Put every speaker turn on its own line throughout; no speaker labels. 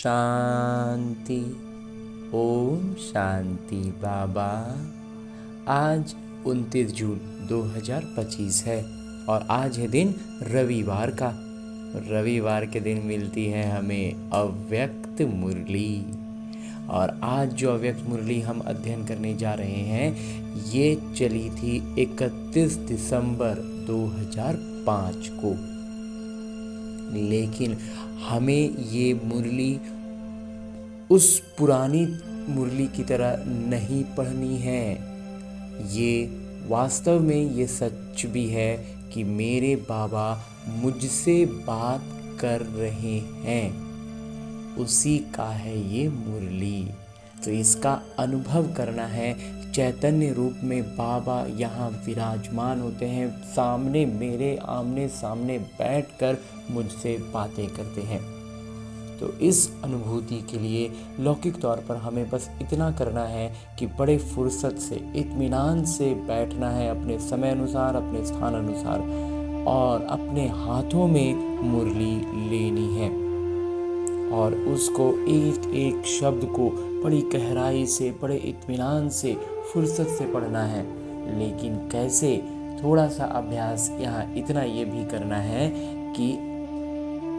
शांति। ओम शांति बाबा। आज 29 जून 2025 है और आज है दिन रविवार का। रविवार के दिन मिलती है हमें अव्यक्त मुरली। और आज जो अव्यक्त मुरली हम अध्ययन करने जा रहे हैं ये चली थी 31 दिसंबर 2005 को। लेकिन हमें ये मुरली उस पुरानी मुरली की तरह नहीं पढ़नी है। ये वास्तव में ये सच भी है कि मेरे बाबा मुझसे बात कर रहे हैं, उसी का है ये मुरली। तो इसका अनुभव करना है। चैतन्य रूप में बाबा यहाँ विराजमान होते हैं, सामने मेरे आमने सामने बैठकर मुझसे बातें करते हैं। तो इस अनुभूति के लिए लौकिक तौर पर हमें बस इतना करना है कि बड़े फुर्सत से इत्मीनान से बैठना है, अपने समय अनुसार, अपने स्थान अनुसार, और अपने हाथों में मुरली लेनी है और उसको एक एक शब्द को बड़ी गहराई से, बड़े इत्मीनान से, फुर्सत से पढ़ना है। लेकिन कैसे? थोड़ा सा अभ्यास यहाँ इतना ये भी करना है कि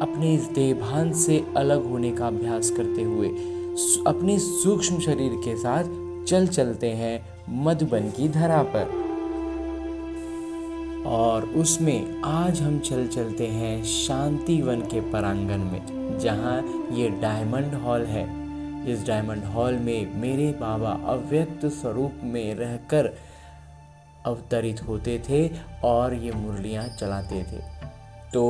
अपने इस देहभान से अलग होने का अभ्यास करते हुए अपने सूक्ष्म शरीर के साथ चलते हैं मधुबन की धरा पर। और उसमें आज हम चलते हैं शांतिवन के प्रांगण में, जहाँ ये डायमंड हॉल है। इस डायमंड हॉल में मेरे बाबा अव्यक्त स्वरूप में रहकर अवतरित होते थे और ये मुरलियाँ चलाते थे। तो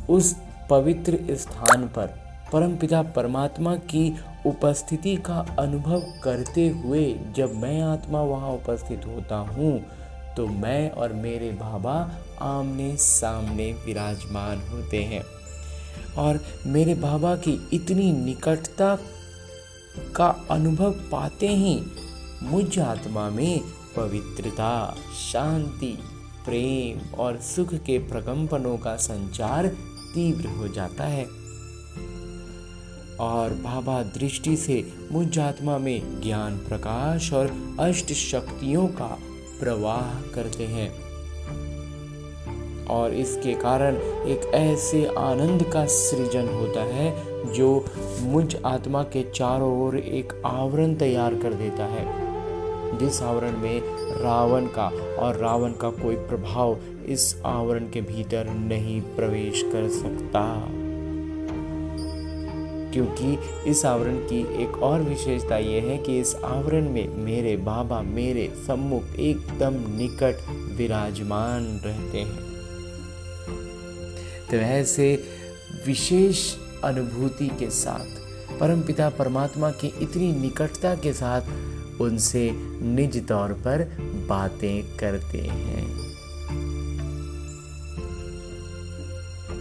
उस पवित्र स्थान पर परमपिता परमात्मा की उपस्थिति का अनुभव करते हुए जब मैं आत्मा वहाँ उपस्थित होता हूँ तो मैं और मेरे बाबा आमने सामने विराजमान होते हैं। और मेरे बाबा की इतनी निकटता का अनुभव पाते ही मुझ आत्मा में पवित्रता, शांति, प्रेम और सुख के प्रकंपनों का संचार तीव्र हो जाता है। और बाबा दृष्टि से मुझ आत्मा में ज्ञान, प्रकाश और अष्ट शक्तियों का प्रवाह करते हैं। और इसके कारण एक ऐसे आनंद का सृजन होता है जो मुझ आत्मा के चारों ओर एक आवरण तैयार कर देता है, जिस आवरण में रावण का कोई प्रभाव इस आवरण के भीतर नहीं प्रवेश कर सकता। क्योंकि इस आवरण की एक और विशेषता ये है कि इस आवरण में मेरे बाबा मेरे सम्मुख एकदम निकट विराजमान रहते हैं। तो ऐसे विशेष अनुभूति के साथ परमपिता परमात्मा की इतनी निकटता के साथ उनसे निज तौर पर बातें करते हैं।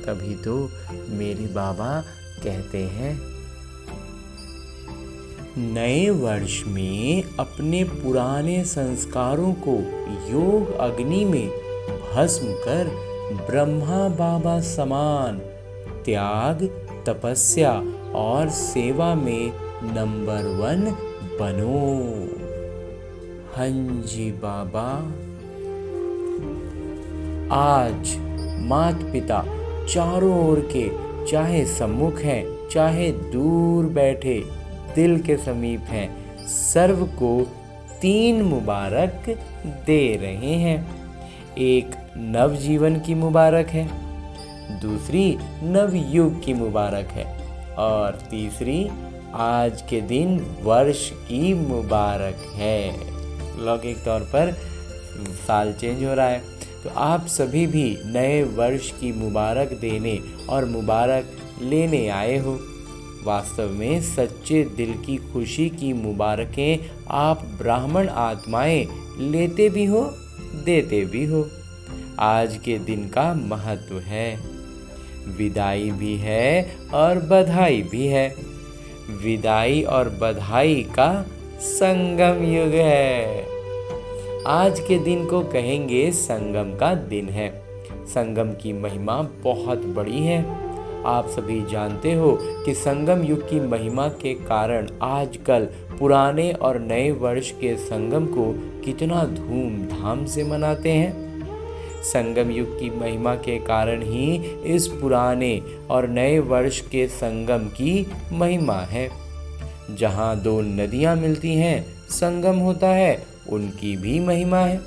तभी तो मेरे बाबा कहते हैं, नए वर्ष में अपने पुराने संस्कारों को योग अग्नि में भस्म कर ब्रह्मा बाबा समान त्याग, तपस्या और सेवा में नंबर 1 बनो। हाँ जी बाबा। आज माता पिता चारों ओर के, चाहे सम्मुख हैं चाहे दूर बैठे दिल के समीप हैं, सर्व को 3 मुबारक दे रहे हैं। एक नवजीवन की मुबारक है, दूसरी नवयुग की मुबारक है और तीसरी आज के दिन वर्ष की मुबारक है। लौकिक तौर पर साल चेंज हो रहा है, तो आप सभी भी नए वर्ष की मुबारक देने और मुबारक लेने आए हो। वास्तव में सच्चे दिल की खुशी की मुबारकें आप ब्राह्मण आत्माएं लेते भी हो, देते भी हो। आज के दिन का महत्व है, विदाई भी है और बधाई भी है। विदाई और बधाई का संगम युग है। आज के दिन को कहेंगे संगम का दिन है। संगम की महिमा बहुत बड़ी है। आप सभी जानते हो कि संगम युग की महिमा के कारण आजकल पुराने और नए वर्ष के संगम को कितना धूमधाम से मनाते हैं। संगम युग की महिमा के कारण ही इस पुराने और नए वर्ष के संगम की महिमा है। जहाँ दो नदियाँ मिलती हैं, संगम होता है, उनकी भी महिमा है।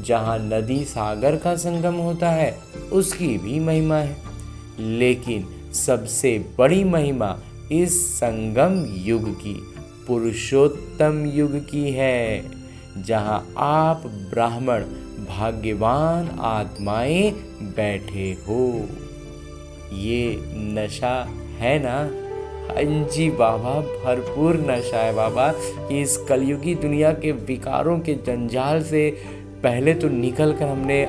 जहाँ नदी सागर का संगम होता है, उसकी भी महिमा है। लेकिन सबसे बड़ी महिमा इस संगम युग की, पुरुषोत्तम युग की है, जहाँ आप ब्राह्मण भाग्यवान आत्माएं बैठे हो। ये नशा है ना? हाँ जी बाबा, भरपूर नशा है बाबा। कि इस कलयुगी दुनिया के विकारों के जंजाल से पहले तो निकल कर हमने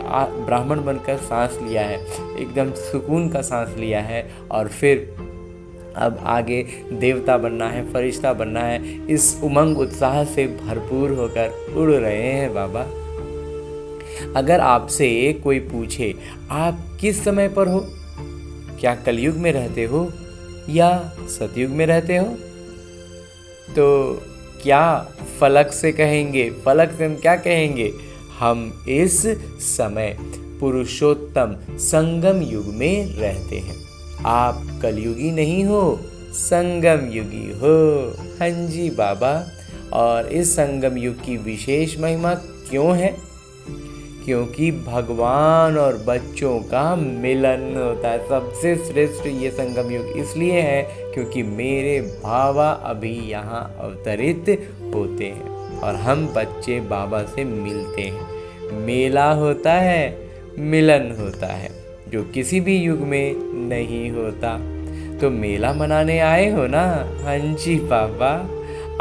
ब्राह्मण बनकर सांस लिया है, एकदम सुकून का सांस लिया है, और फिर अब आगे देवता बनना है, फरिश्ता बनना है। इस उमंग उत्साह से भरपूर होकर उड़ रहे हैं बाबा। अगर आपसे कोई पूछे आप किस समय पर हो, क्या कलयुग में रहते हो या सतयुग में रहते हो, तो क्या फलक से कहेंगे? फलक से हम क्या कहेंगे? हम इस समय पुरुषोत्तम संगम युग में रहते हैं। आप कलयुगी नहीं हो, संगम युगी हो। हाँ जी बाबा। और इस संगम युग की विशेष महिमा क्यों है? क्योंकि भगवान और बच्चों का मिलन होता है। सबसे श्रेष्ठ ये संगम युग इसलिए है क्योंकि मेरे बाबा अभी यहाँ अवतरित होते हैं और हम बच्चे बाबा से मिलते हैं। मेला होता है, मिलन होता है, जो किसी भी युग में नहीं होता। तो मेला मनाने आए हो ना? हाँ जी बाबा।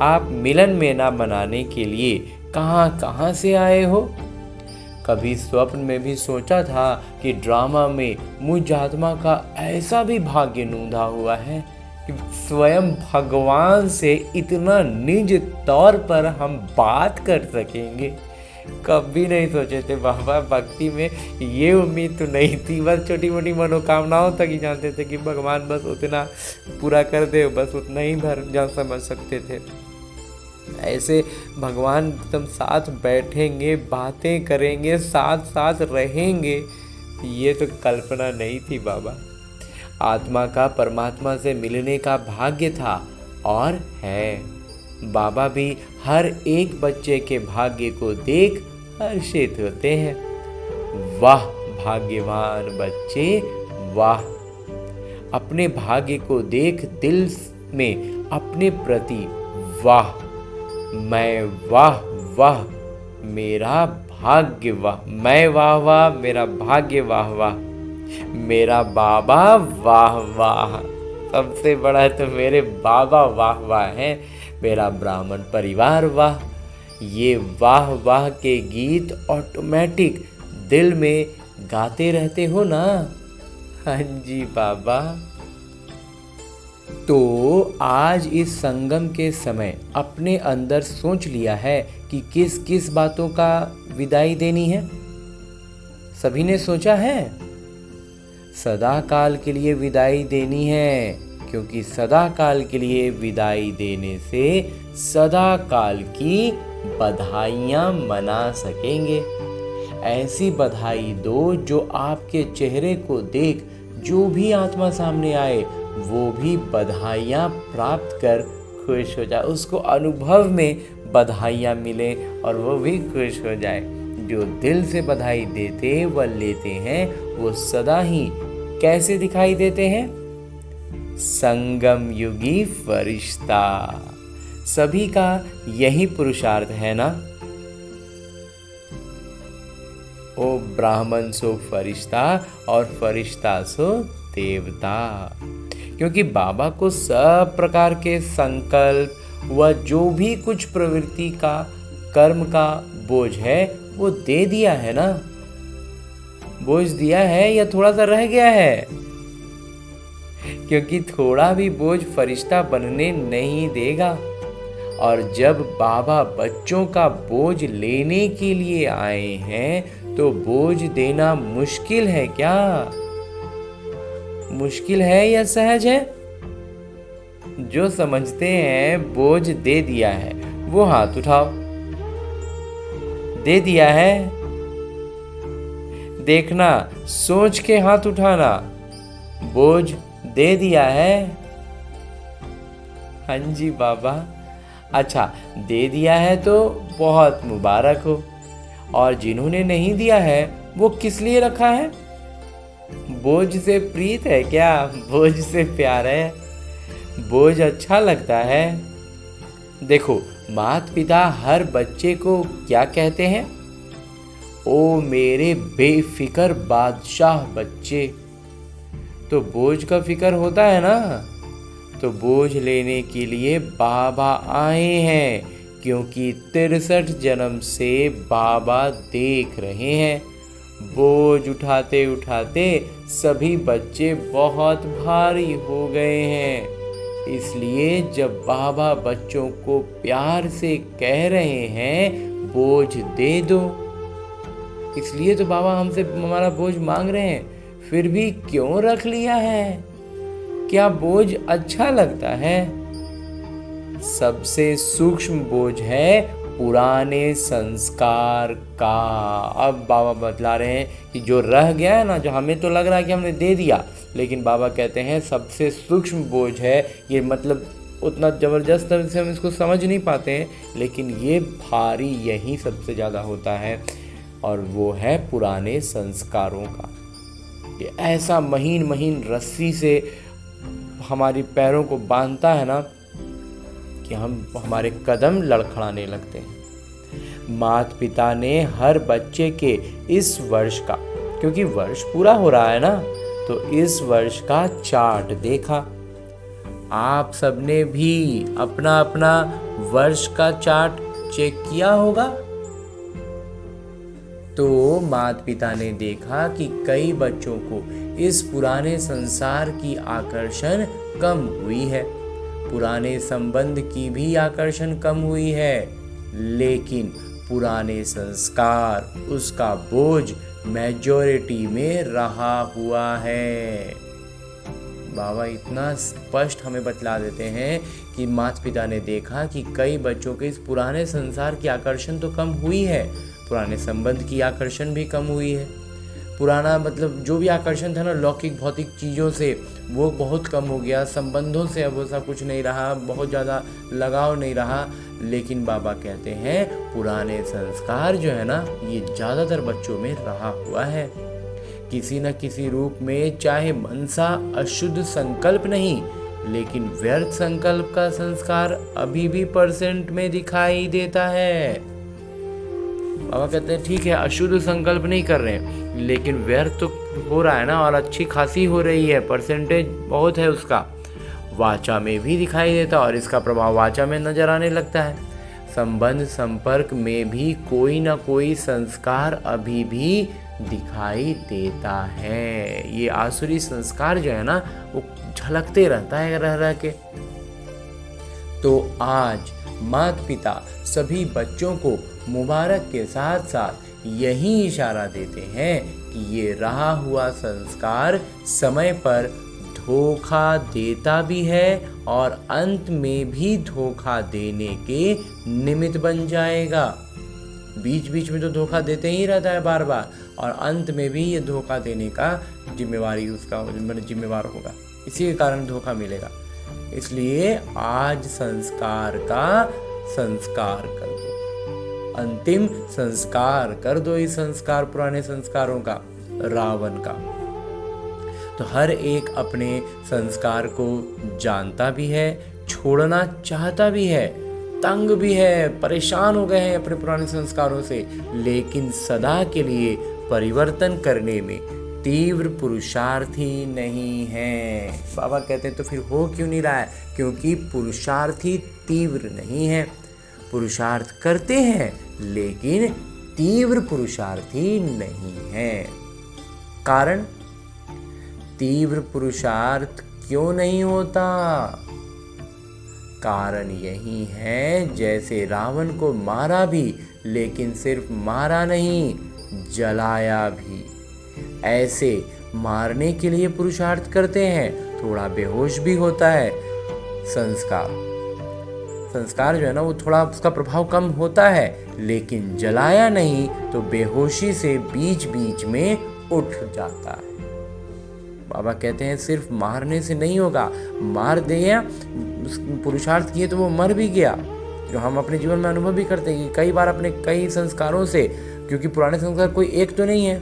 आप मिलन मेला मनाने के लिए कहाँ से आए हो? कभी स्वप्न में भी सोचा था कि ड्रामा में मुझ आत्मा का ऐसा भी भाग्य नूंधा हुआ है कि स्वयं भगवान से इतना निज तौर पर हम बात कर सकेंगे? कभी नहीं सोचे थे बाबा। भक्ति में ये उम्मीद तो नहीं थी, बस छोटी मोटी मनोकामनाओं तक ही जानते थे कि भगवान बस उतना पूरा कर दे, बस उतना ही भर जा समझ सकते थे। ऐसे भगवान एकदम साथ बैठेंगे, बातें करेंगे, साथ साथ रहेंगे, ये तो कल्पना नहीं थी बाबा। आत्मा का परमात्मा से मिलने का भाग्य था और है। बाबा भी हर एक बच्चे के भाग्य को देख हर्षित होते हैं। वाह भाग्यवान बच्चे, वाह। अपने भाग्य को देख दिल में अपने प्रति वाह, मैं वाह वाह, मेरा भाग्य वाह, मैं वाह वाह, मेरा भाग्य वाह वाह, मेरा बाबा वाह वाह। सबसे बड़ा तो मेरे बाबा वाह वाह है, मेरा ब्राह्मण परिवार वाह। ये वाह वाह के गीत ऑटोमेटिक दिल में गाते रहते हो ना? हाँ जी बाबा। तो आज इस संगम के समय अपने अंदर सोच लिया है कि किस किस बातों का विदाई देनी है? सभी ने सोचा है? सदा काल के लिए विदाई देनी है, क्योंकि सदा काल के लिए विदाई देने से सदा काल की बधाइयाँ मना सकेंगे। ऐसी बधाई दो जो आपके चेहरे को देख जो भी आत्मा सामने आए वो भी बधाइयाँ प्राप्त कर खुश हो जाए, उसको अनुभव में बधाइयाँ मिले और वो भी खुश हो जाए। जो दिल से बधाई देते व लेते हैं वो सदा ही कैसे दिखाई देते हैं? संगम युगी फरिश्ता। सभी का यही पुरुषार्थ है ना? ओ ब्राह्मण सो फरिश्ता और फरिश्ता सो देवता। क्योंकि बाबा को सब प्रकार के संकल्प व जो भी कुछ प्रवृत्ति का कर्म का बोझ है वो दे दिया है ना? बोझ दिया है या थोड़ा सा रह गया है? क्योंकि थोड़ा भी बोझ फरिश्ता बनने नहीं देगा। और जब बाबा बच्चों का बोझ लेने के लिए आए हैं तो बोझ देना मुश्किल है क्या? मुश्किल है या सहज है? जो समझते हैं बोझ दे दिया है वो हाथ उठाओ। दे दिया है? देखना, सोच के हाथ उठाना। बोझ दे दिया है? हाँ जी बाबा। अच्छा, दे दिया है तो बहुत मुबारक हो। और जिन्होंने नहीं दिया है वो किस लिए रखा है? बोझ से प्रीत है क्या? बोझ से प्यार है? बोझ अच्छा लगता है? देखो, माता पिता हर बच्चे को क्या कहते हैं? ओ मेरे बेफिक्र बादशाह बच्चे। तो बोझ का फिक्र होता है ना? तो बोझ लेने के लिए बाबा आए हैं, क्योंकि 63 जन्म से बाबा देख रहे हैं। बोझ उठाते उठाते सभी बच्चे बहुत भारी हो गए हैं। इसलिए जब बाबा बच्चों को प्यार से कह रहे हैं बोझ दे दो, इसलिए तो बाबा हमसे हमारा बोझ मांग रहे हैं। फिर भी क्यों रख लिया है? क्या बोझ अच्छा लगता है? सबसे सूक्ष्म बोझ है पुराने संस्कार का। अब बाबा बतला रहे हैं कि जो रह गया है ना, जो हमें तो लग रहा है कि हमने दे दिया, लेकिन बाबा कहते हैं सबसे सूक्ष्म बोझ है ये। मतलब उतना ज़बरदस्त तरह से हम इसको समझ नहीं पाते हैं, लेकिन ये भारी यही सबसे ज़्यादा होता है, और वो है पुराने संस्कारों का। ये ऐसा महीन महीन रस्सी से हमारी पैरों को बांधता है ना कि हमारे कदम लड़खड़ाने लगते हैं। माता पिता ने हर बच्चे के इस वर्ष का, क्योंकि वर्ष पूरा हो रहा है ना, तो इस वर्ष का चार्ट देखा। आप सबने भी अपना अपना वर्ष का चार्ट चेक किया होगा। तो माता पिता ने देखा कि कई बच्चों को इस पुराने संसार की आकर्षण कम हुई है, पुराने संबंध की भी आकर्षण कम हुई है, लेकिन पुराने संस्कार, उसका बोझ मेजॉरिटी में रहा हुआ है। बाबा इतना स्पष्ट हमें बतला देते हैं कि माता पिता ने देखा कि कई बच्चों के इस पुराने संसार की आकर्षण तो कम हुई है, पुराने संबंध की आकर्षण भी कम हुई है। पुराना मतलब जो भी आकर्षण था ना लौकिक भौतिक चीज़ों से, वो बहुत कम हो गया। संबंधों से अब वैसा कुछ नहीं रहा, बहुत ज़्यादा लगाव नहीं रहा। लेकिन बाबा कहते हैं पुराने संस्कार जो है ना, ये ज़्यादातर बच्चों में रहा हुआ है, किसी न किसी रूप में। चाहे मनसा अशुद्ध संकल्प नहीं, लेकिन व्यर्थ संकल्प का संस्कार अभी भी % में दिखाई देता है। बाबा कहते हैं ठीक है, अशुद्ध संकल्प नहीं कर रहे हैं, लेकिन व्यर्थ तो हो रहा है ना, और अच्छी खासी हो रही है, % बहुत है उसका। वाचा में भी दिखाई देता, और इसका प्रभाव वाचा में नजर आने लगता है। संबंध संपर्क में भी कोई ना कोई संस्कार अभी भी दिखाई देता है। ये आसुरी संस्कार जो है ना, वो झलकते रहता है रह रह के। तो आज माता पिता सभी बच्चों को मुबारक के साथ साथ यही इशारा देते हैं कि ये रहा हुआ संस्कार समय पर धोखा देता भी है, और अंत में भी धोखा देने के निमित्त बन जाएगा। बीच बीच में तो धोखा देते ही रहता है बार बार, और अंत में भी ये धोखा देने का जिम्मेवारी उसका जिम्मेवार होगा, इसी के कारण धोखा मिलेगा। इसलिए आज संस्कार का संस्कार कर दो, अंतिम संस्कार कर दो इस संस्कार पुराने संस्कारों का, रावण का। तो हर एक अपने संस्कार को जानता भी है, छोड़ना चाहता भी है, तंग भी है, परेशान हो गए हैं अपने पुराने संस्कारों से, लेकिन सदा के लिए परिवर्तन करने में तीव्र पुरुषार्थी नहीं है। बाबा कहते हैं तो फिर हो क्यों नहीं रहा है? क्योंकि पुरुषार्थी तीव्र नहीं है। पुरुषार्थ करते हैं लेकिन तीव्र पुरुषार्थी नहीं है। कारण, तीव्र पुरुषार्थ क्यों नहीं होता? कारण यही है, जैसे रावण को मारा भी, लेकिन सिर्फ मारा नहीं, जलाया भी, ऐसे मारने के लिए पुरुषार्थ करते हैं, थोड़ा बेहोश भी होता है। संस्कार जो है ना वो थोड़ा उसका प्रभाव कम होता है, लेकिन जलाया नहीं तो बेहोशी से बीच बीच में उठ जाता है। बाबा कहते हैं सिर्फ मारने से नहीं होगा, मार दिया, पुरुषार्थ किए तो वो मर भी गया, जो हम अपने जीवन में अनुभव भी करते हैं कि कई बार अपने कई संस्कारों से, क्योंकि पुराने संस्कार कोई एक तो नहीं है,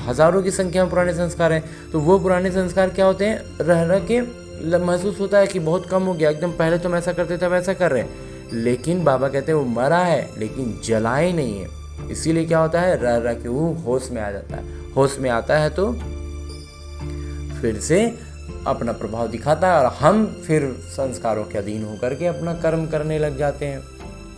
हजारों की संख्या में पुराने संस्कार हैं, तो वो पुराने संस्कार क्या होते हैं, रह रह के महसूस होता है कि बहुत कम हो गया, एकदम पहले तो हम ऐसा करते थे वैसा कर रहे हैं, लेकिन बाबा कहते हैं वो मरा है लेकिन जलाए नहीं है। इसीलिए क्या होता है, रह रह के वो होश में आ जाता है, होश में आता है तो फिर से अपना प्रभाव दिखाता है और हम फिर संस्कारों के अधीन होकर के अपना कर्म करने लग जाते हैं,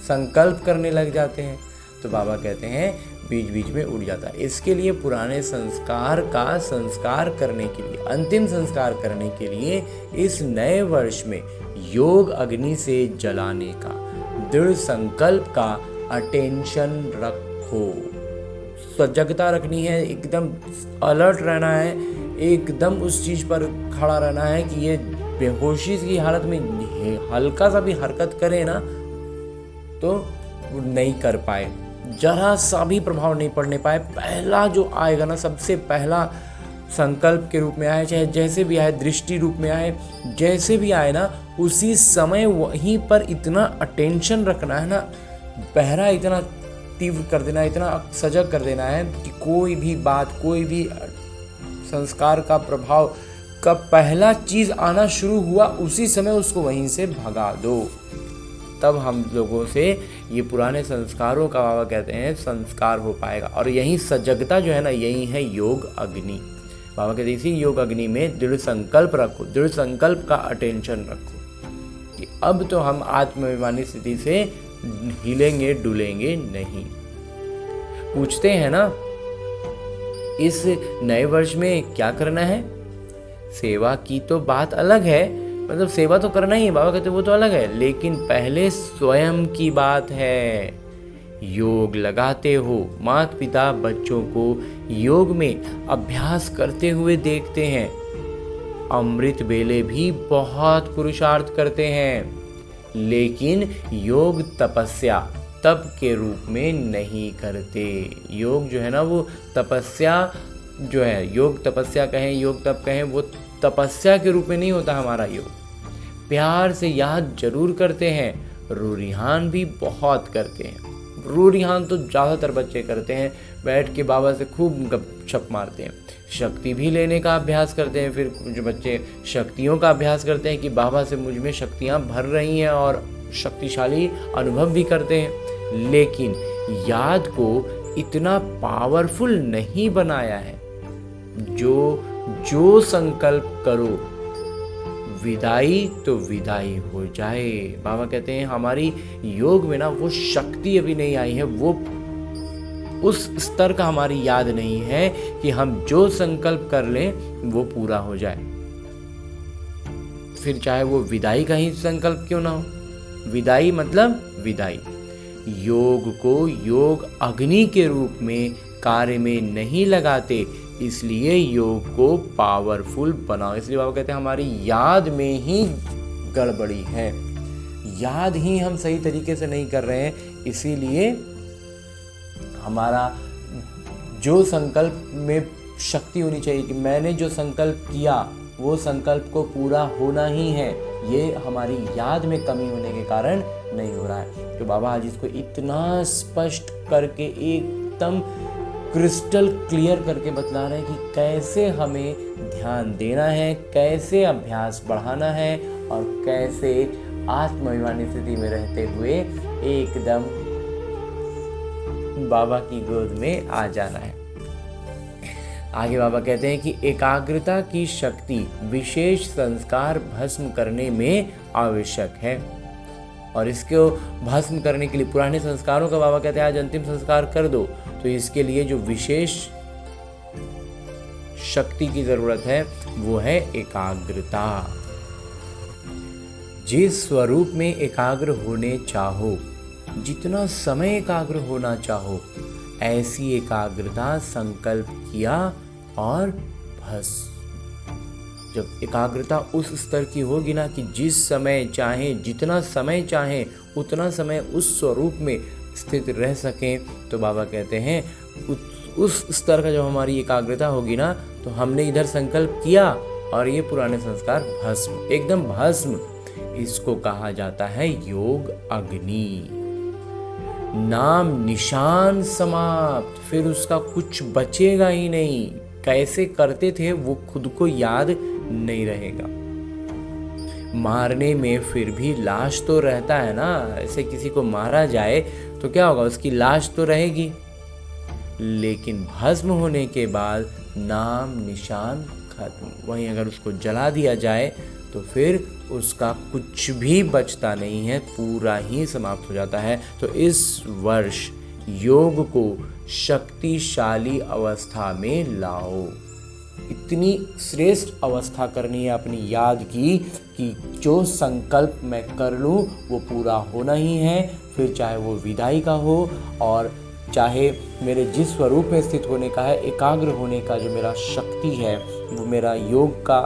संकल्प करने लग जाते हैं। तो बाबा कहते हैं बीच बीच में उड़ जाता है। इसके लिए पुराने संस्कार का संस्कार करने के लिए, अंतिम संस्कार करने के लिए इस नए वर्ष में योग अग्नि से जलाने का दृढ़ संकल्प का अटेंशन रखो। सजगता रखनी है, एकदम अलर्ट रहना है, एकदम उस चीज पर खड़ा रहना है कि ये बेहोशी की हालत में हल्का सा भी हरकत करे ना तो वो नहीं कर पाए, जरा सा भी प्रभाव नहीं पड़ने पाए। पहला जो आएगा ना, सबसे पहला संकल्प के रूप में आए, चाहे जैसे भी आए, दृष्टि रूप में आए, जैसे भी आए ना, उसी समय वहीं पर इतना अटेंशन रखना है ना, पहरा इतना तीव्र कर देना, इतना सजग कर देना है कि कोई भी बात, कोई भी संस्कार का प्रभाव का पहला चीज आना शुरू हुआ, उसी समय उसको वहीं से भगा दो। तब हम लोगों से ये पुराने संस्कारों का बाबा कहते हैं संस्कार हो पाएगा। और यही सजगता जो है ना, यही है योग अग्नि। बाबा कहते हैं इसी योग अग्नि में दृढ़ संकल्प रखो, दृढ़ संकल्प का अटेंशन रखो कि अब तो हम आत्माभिमानी स्थिति से हिलेंगे डुलेंगे नहीं। पूछते हैं ना इस नए वर्ष में क्या करना है, सेवा की तो बात अलग है, मतलब सेवा तो करना ही है, बाबा कहते वो तो अलग है, लेकिन पहले स्वयं की बात है। योग लगाते हो, माता पिता बच्चों को योग में अभ्यास करते हुए देखते हैं, अमृत बेले भी बहुत पुरुषार्थ करते हैं, लेकिन योग तपस्या तप के रूप में नहीं करते। योग जो है ना वो तपस्या जो है, योग तपस्या कहें, योग तप कहें, वो तपस्या के रूप में नहीं होता हमारा योग। प्यार से याद जरूर करते हैं, रूरिहान भी बहुत करते हैं। रूरिहान तो ज़्यादातर बच्चे करते हैं, बैठ के बाबा से खूब गपशप मारते हैं। शक्ति भी लेने का अभ्यास करते हैं, फिर जो बच्चे शक्तियों का अभ्यास करते हैं कि बाबा से मुझ में शक्तियाँ भर रही हैं और शक्तिशाली अनुभव भी करते हैं, लेकिन याद को इतना पावरफुल नहीं बनाया है। जो संकल्प करो विदाई तो विदाई हो जाए। बाबा कहते हैं हमारी योग में ना वो शक्ति अभी नहीं आई है, वो उस स्तर का हमारी याद नहीं है कि हम जो संकल्प कर लें वो पूरा हो जाए, फिर चाहे वो विदाई का ही संकल्प क्यों ना हो। विदाई मतलब विदाई। योग को योग अग्नि के रूप में कार्य में नहीं लगाते, इसलिए योग को पावरफुल बनाओ। इसलिए बाबा कहते हैं हमारी याद में ही गड़बड़ी है, याद ही हम सही तरीके से नहीं कर रहे हैं। इसीलिए हमारा जो संकल्प में शक्ति होनी चाहिए कि मैंने जो संकल्प किया वो संकल्प को पूरा होना ही है, ये हमारी याद में कमी होने के कारण नहीं हो रहा है। तो बाबा आज इसको इतना स्पष्ट करके एकदम क्रिस्टल क्लियर करके बतला रहे हैं कि कैसे हमें ध्यान देना है, कैसे अभ्यास बढ़ाना है और कैसे आत्माभिमानी स्थिति में रहते हुए एकदम बाबा की गोद में आ जाना है। आगे बाबा कहते हैं कि एकाग्रता की शक्ति विशेष संस्कार भस्म करने में आवश्यक है, और इसको भस्म करने के लिए पुराने संस्कारों का बाबा कहते हैं आज अंतिम संस्कार कर दो। तो इसके लिए जो विशेष शक्ति की जरूरत है वो है एकाग्रता। जिस स्वरूप में एकाग्र होने चाहो, जितना समय एकाग्र होना चाहो, ऐसी एकाग्रता संकल्प किया और भस्म। जब एकाग्रता उस स्तर की होगी ना कि जिस समय चाहें, जितना समय चाहें उतना समय उस स्वरूप में स्थित रह सकें, तो बाबा कहते हैं उस स्तर का जब हमारी एकाग्रता होगी ना, तो हमने इधर संकल्प किया और ये पुराने संस्कार भस्म, एकदम भस्म। इसको कहा जाता है योग अग्नि। नाम निशान समाप्त, फिर उसका कुछ बचेगा ही नहीं। कैसे करते थे वो खुद को याद नहीं रहेगा। मारने में फिर भी लाश तो रहता है ना, ऐसे किसी को मारा जाए तो क्या होगा, उसकी लाश तो रहेगी, लेकिन भस्म होने के बाद नाम निशान खत्म। वहीं अगर उसको जला दिया जाए तो फिर उसका कुछ भी बचता नहीं है, पूरा ही समाप्त हो जाता है। तो इस वर्ष योग को शक्तिशाली अवस्था में लाओ। इतनी श्रेष्ठ अवस्था करनी है अपनी याद की कि जो संकल्प मैं कर लूँ वो पूरा होना ही है, फिर चाहे वो विदाई का हो और चाहे मेरे जिस स्वरूप में स्थित होने का है, एकाग्र होने का जो मेरा शक्ति है, वो मेरा योग का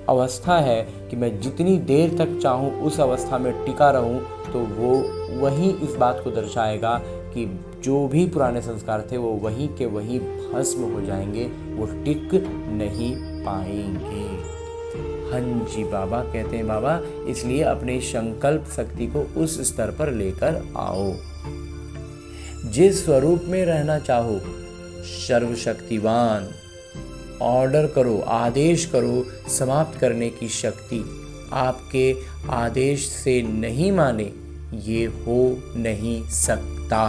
अवस्था है कि मैं जितनी देर तक चाहूँ उस अवस्था में टिका रहूँ, तो वो वही इस बात को दर्शाएगा कि जो भी पुराने संस्कार थे वो वहीं के वहीं भस्म हो जाएंगे, वो टिक नहीं पाएंगे। हाँ जी बाबा कहते हैं, बाबा इसलिए अपने संकल्प शक्ति को उस स्तर पर लेकर आओ। जिस स्वरूप में रहना चाहो, सर्वशक्तिवान, ऑर्डर करो, आदेश करो, समाप्त करने की शक्ति आपके आदेश से नहीं माने ये हो नहीं सकता।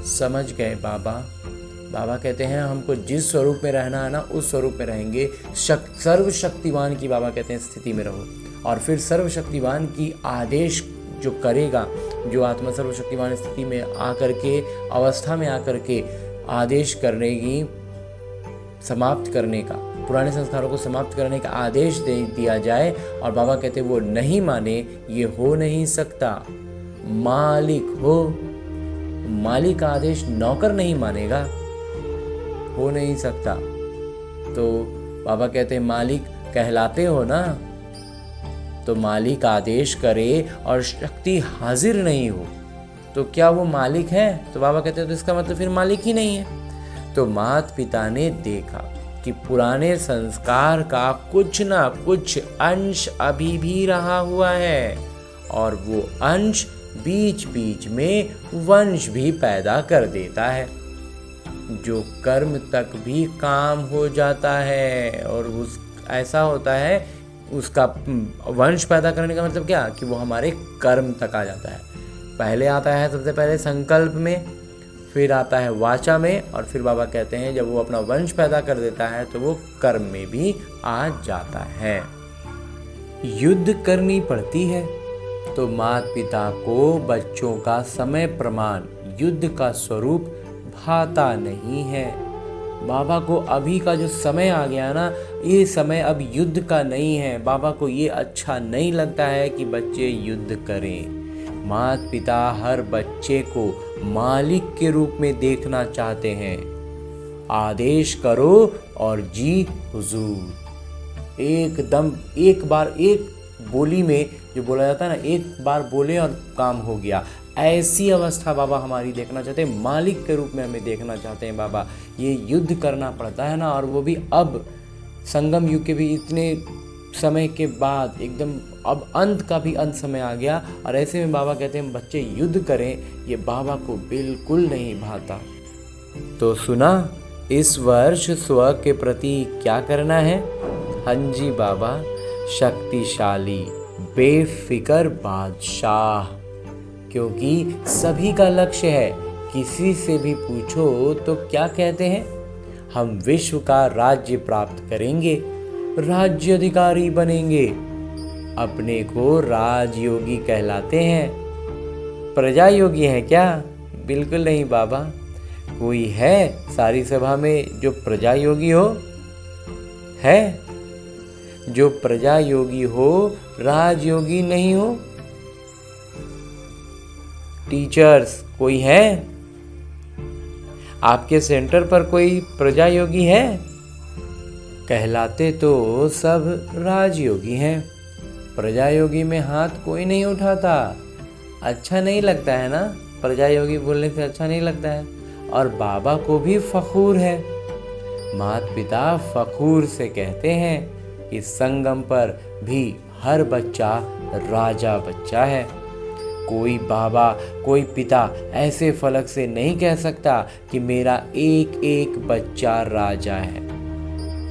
समझ गए बाबा? बाबा कहते हैं हमको जिस स्वरूप में रहना है ना, उस स्वरूप में रहेंगे। सर्वशक्तिवान की बाबा कहते हैं स्थिति में रहो, और फिर सर्वशक्तिवान की आदेश जो करेगा, जो आत्मा सर्वशक्तिवान स्थिति में आकर के, अवस्था में आकर के आदेश करने की, समाप्त करने का, पुराने संस्कारों को समाप्त करने का आदेश दे दिया जाए और बाबा कहते वो नहीं माने, ये हो नहीं सकता। मालिक हो, मालिक का आदेश नौकर नहीं मानेगा, हो नहीं सकता। तो बाबा कहते हैं मालिक कहलाते हो ना, तो मालिक आदेश करे और शक्ति हाजिर नहीं हो तो क्या वो मालिक है? तो बाबा कहते हैं तो इसका मतलब फिर मालिक ही नहीं है। तो माता पिता ने देखा कि पुराने संस्कार का कुछ ना कुछ अंश अभी भी रहा हुआ है, और वो अंश बीच बीच में वंश भी पैदा कर देता है, जो कर्म तक भी काम हो जाता है। और उस ऐसा होता है, उसका वंश पैदा करने का मतलब क्या कि वो हमारे कर्म तक आ जाता है। पहले आता है सबसे पहले संकल्प में, फिर आता है वाचा में, और फिर बाबा कहते हैं जब वो अपना वंश पैदा कर देता है तो वो कर्म में भी आ जाता है। युद्ध करनी पड़ती है तो माता पिता को बच्चों का समय प्रमाण, युद्ध का स्वरूप भाता नहीं है। बाबा को अभी का जो समय आ गया ना, ये समय अब युद्ध का नहीं है। बाबा को ये अच्छा नहीं लगता है कि बच्चे युद्ध करें। माता पिता हर बच्चे को मालिक के रूप में देखना चाहते हैं। आदेश करो और जी हुजूर। एकदम एक बार एक बोली में जो बोला जाता है ना, एक बार बोले और काम हो गया, ऐसी अवस्था बाबा हमारी देखना चाहते हैं। मालिक के रूप में हमें देखना चाहते हैं बाबा। ये युद्ध करना पड़ता है ना, और वो भी अब संगम युग के भी इतने समय के बाद, एकदम अब अंत का भी अंत समय आ गया, और ऐसे में बाबा कहते हैं बच्चे युद्ध करें, ये बाबा को बिल्कुल नहीं भाता। तो सुना, इस वर्ष स्व के प्रति क्या करना है? हाँ जी बाबा, शक्तिशाली बेफिक्र बादशाह, क्योंकि सभी का लक्ष्य है। किसी से भी पूछो तो क्या कहते हैं? हम विश्व का राज्य प्राप्त करेंगे, राज्य अधिकारी बनेंगे। अपने को राजयोगी कहलाते हैं। प्रजा योगी हैं क्या? बिल्कुल नहीं बाबा। कोई है सारी सभा में जो प्रजा योगी हो? है? जो प्रजा योगी हो, राजयोगी नहीं हो? टीचर्स कोई है? आपके सेंटर पर कोई प्रजा योगी है? कहलाते तो सब राजयोगी हैं, प्रजा योगी में हाथ कोई नहीं उठाता। अच्छा नहीं लगता है ना, प्रजा योगी बोलने से अच्छा नहीं लगता है। और बाबा को भी फखूर है। माता पिता फखूर से कहते हैं कि संगम पर भी हर बच्चा राजा बच्चा है। कोई बाबा, कोई पिता ऐसे फलक से नहीं कह सकता कि मेरा एक एक बच्चा राजा है,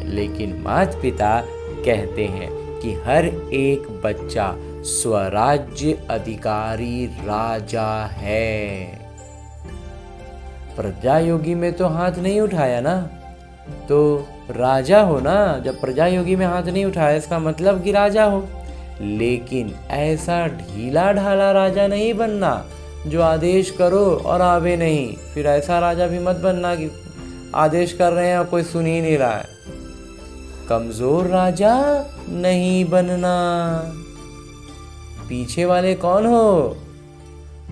लेकिन माता पिता कहते हैं कि हर एक बच्चा स्वराज्य अधिकारी राजा है। प्रजा योगी में तो हाथ नहीं उठाया ना, तो राजा हो ना। जब प्रजा योगी में हाथ नहीं उठाया इसका मतलब कि राजा हो। लेकिन ऐसा ढीला ढाला राजा नहीं बनना जो आदेश करो और आवे नहीं। फिर ऐसा राजा भी मत बनना कि आदेश कर रहे हैं और कोई सुन ही नहीं रहा है। कमजोर राजा नहीं बनना। पीछे वाले कौन हो?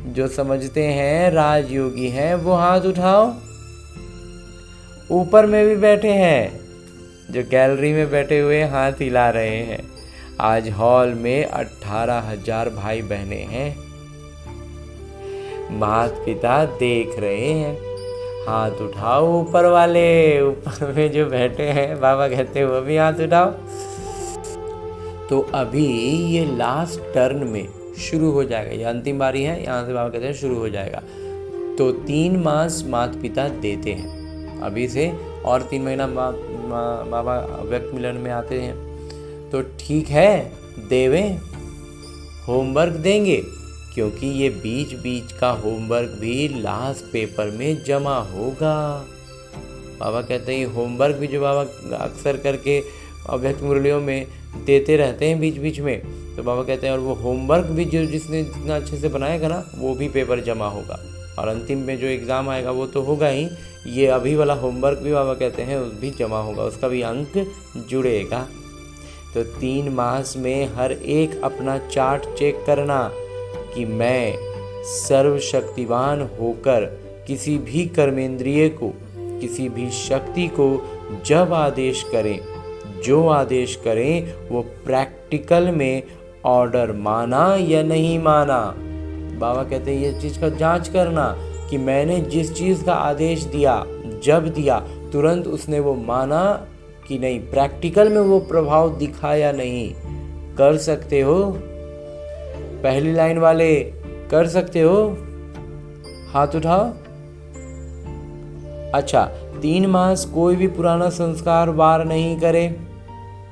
जो समझते हैं राजयोगी हैं वो हाथ उठाओ। ऊपर में भी बैठे हैं, जो गैलरी में बैठे हुए हाथ हिला रहे हैं। आज हॉल में 18,000 भाई बहने हैं। माता पिता देख रहे हैं। हाथ उठाओ ऊपर वाले। ऊपर में जो बैठे हैं बाबा कहते हैं वो भी हाथ उठाओ। तो अभी ये लास्ट टर्न में शुरू हो जाएगा, ये अंतिम बारी है, यहाँ से बाबा कहते हैं शुरू हो जाएगा। तो 3 मास माता पिता देते हैं अभी से, और 3 महीना बाबा व्यक्त मिलन में आते हैं। तो ठीक है, देवें, होमवर्क देंगे, क्योंकि ये बीच बीच का होमवर्क भी लास्ट पेपर में जमा होगा। बाबा कहते हैं ये होमवर्क भी जो बाबा अक्सर करके अव्यक्त मुरलियों में देते रहते हैं बीच बीच में, तो बाबा कहते हैं और वो होमवर्क भी जो जिसने जितना अच्छे से बनाएगा ना वो भी पेपर जमा होगा। और अंतिम में जो एग्ज़ाम आएगा वो तो होगा ही, ये अभी वाला होमवर्क भी बाबा कहते हैं उस भी जमा होगा, उसका भी अंक जुड़ेगा। तो 3 मास में हर एक अपना चार्ट चेक करना कि मैं सर्वशक्तिवान होकर किसी भी कर्मेंद्रिय को, किसी भी शक्ति को जब आदेश करें, जो आदेश करें वो प्रैक्टिकल में ऑर्डर माना या नहीं माना। बाबा कहते हैं ये चीज़ का जांच करना कि मैंने जिस चीज़ का आदेश दिया, जब दिया तुरंत उसने वो माना कि नहीं, प्रैक्टिकल में वो प्रभाव दिखा या नहीं। कर सकते हो? पहली लाइन वाले कर सकते हो? हाथ उठाओ। अच्छा, 3 मास कोई भी पुराना संस्कार वार नहीं करे।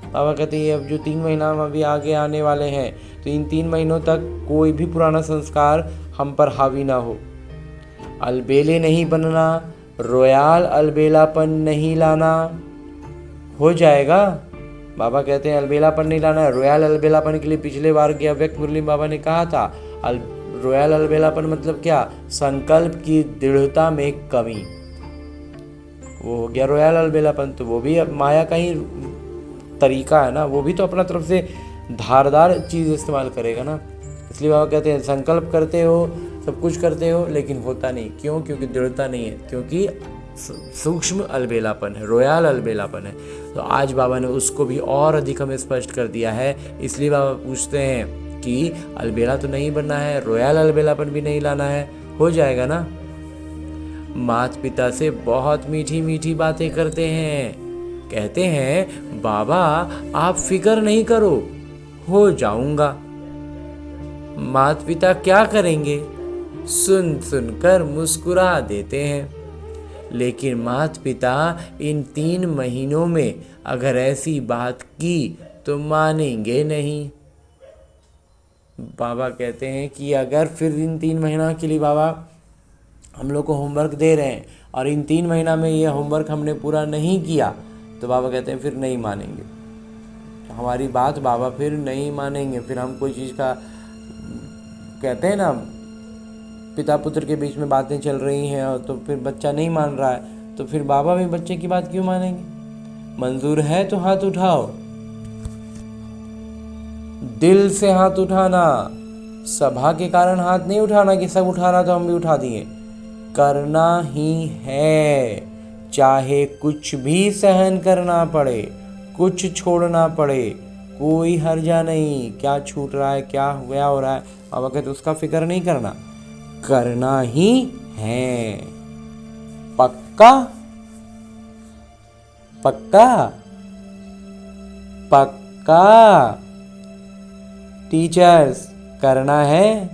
बाबा कहते हैं अब जो 3 महीना अभी आगे आने वाले हैं, तो इन 3 महीनों तक कोई भी पुराना संस्कार हम पर हावी ना हो। अलबेले नहीं बनना, रोयाल अलबेलापन नहीं लाना। हो जाएगा? बाबा कहते हैं अलबेलापन नहीं लाना है। रोयाल अलबेलापन के लिए पिछले बार के अव्यक्त मुरली बाबा ने कहा था, रोयाल अलबेलापन मतलब क्या? संकल्प की दृढ़ता में कमी। वो हो गया रोयाल अलबेलापन। तो वो भी अब माया का ही तरीका है ना, वो भी तो अपना तरफ से धारदार चीज़ इस्तेमाल करेगा ना। इसलिए बाबा कहते हैं संकल्प करते हो, सब कुछ करते हो, लेकिन होता नहीं। क्यों? क्योंकि दृढ़ता नहीं है, क्योंकि सूक्ष्म अलबेलापन है, रोयाल अलबेलापन है। तो आज बाबा ने उसको भी और अधिक हमें स्पष्ट कर दिया है। इसलिए बाबा पूछते हैं कि अलबेला तो नहीं बनना है, रोयाल अलबेलापन भी नहीं लाना है। हो जाएगा ना? माता पिता से बहुत मीठी मीठी बातें करते हैं। कहते हैं बाबा आप फिक्र नहीं करो, हो जाऊंगा। माता पिता क्या करेंगे? सुन सुनकर मुस्कुरा देते हैं। लेकिन माता पिता इन 3 महीनों में अगर ऐसी बात की तो मानेंगे नहीं। बाबा कहते हैं कि अगर फिर इन 3 महीना के लिए बाबा हम लोग को होमवर्क दे रहे हैं और इन 3 महीना में ये होमवर्क हमने पूरा नहीं किया, तो बाबा कहते हैं फिर नहीं मानेंगे हमारी बात। बाबा फिर नहीं मानेंगे। फिर हम कोई चीज़ का कहते हैं ना, पिता पुत्र के बीच में बातें चल रही हैं और तो फिर बच्चा नहीं मान रहा है, तो फिर बाबा भी बच्चे की बात क्यों मानेंगे? मंजूर है तो हाथ उठाओ। दिल से हाथ उठाना, सभा के कारण हाथ नहीं उठाना कि सब उठा रहा तो हम भी उठा दिए। करना ही है, चाहे कुछ भी सहन करना पड़े, कुछ छोड़ना पड़े, कोई हर्जा नहीं, क्या छूट रहा है, क्या हो रहा है, बाबा कहते उसका फिक्र नहीं करना, करना ही है। पक्का पक्का पक्का टीचर्स, करना है।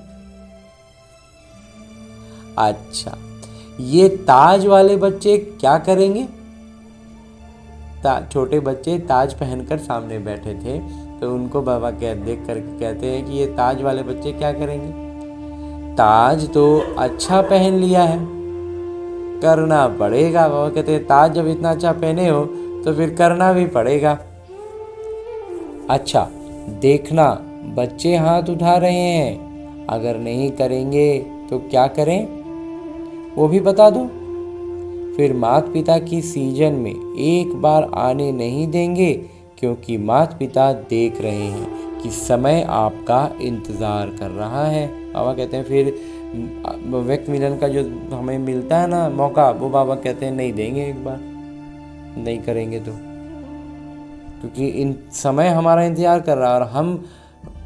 अच्छा, ये ताज वाले बच्चे क्या करेंगे? छोटे बच्चे ताज पहनकर सामने बैठे थे, तो उनको बाबा देख कर कहते हैं कि ये ताज वाले बच्चे क्या करेंगे? ताज तो अच्छा पहन लिया है, करना पड़ेगा। बाबा कहते हैं ताज जब इतना अच्छा पहने हो तो फिर करना भी पड़ेगा। अच्छा, देखना बच्चे हाथ उठा रहे हैं, अगर नहीं करेंगे तो क्या करें वो भी बता दो। फिर माता पिता की सीजन में एक बार आने नहीं देंगे, क्योंकि माता पिता देख रहे हैं कि समय आपका इंतज़ार कर रहा है। बाबा कहते हैं फिर व्यक्ति मिलन का जो हमें मिलता है ना मौका, वो बाबा कहते हैं नहीं देंगे एक बार, नहीं करेंगे तो, क्योंकि इन समय हमारा इंतज़ार कर रहा है और हम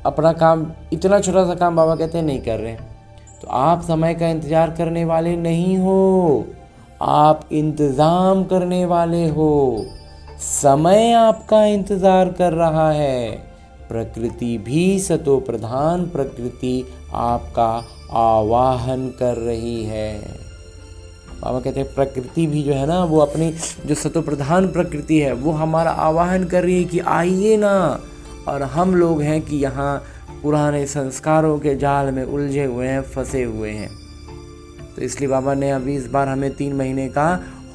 अपना काम, इतना छोटा सा काम बाबा कहते हैं नहीं कर रहे हैं। तो आप समय का इंतज़ार करने वाले नहीं हो, आप इंतज़ाम करने वाले हो। समय आपका इंतज़ार कर रहा है। प्रकृति भी सतो प्रधान प्रकृति आपका आवाहन कर रही है। बाबा कहते हैं प्रकृति भी जो है ना, वो अपनी जो सतो प्रधान प्रकृति है वो हमारा आवाहन कर रही है कि आइए ना। और हम लोग हैं कि यहाँ पुराने संस्कारों के जाल में उलझे हुए हैं, फंसे हुए हैं। तो इसलिए बाबा ने अभी इस बार हमें 3 महीने का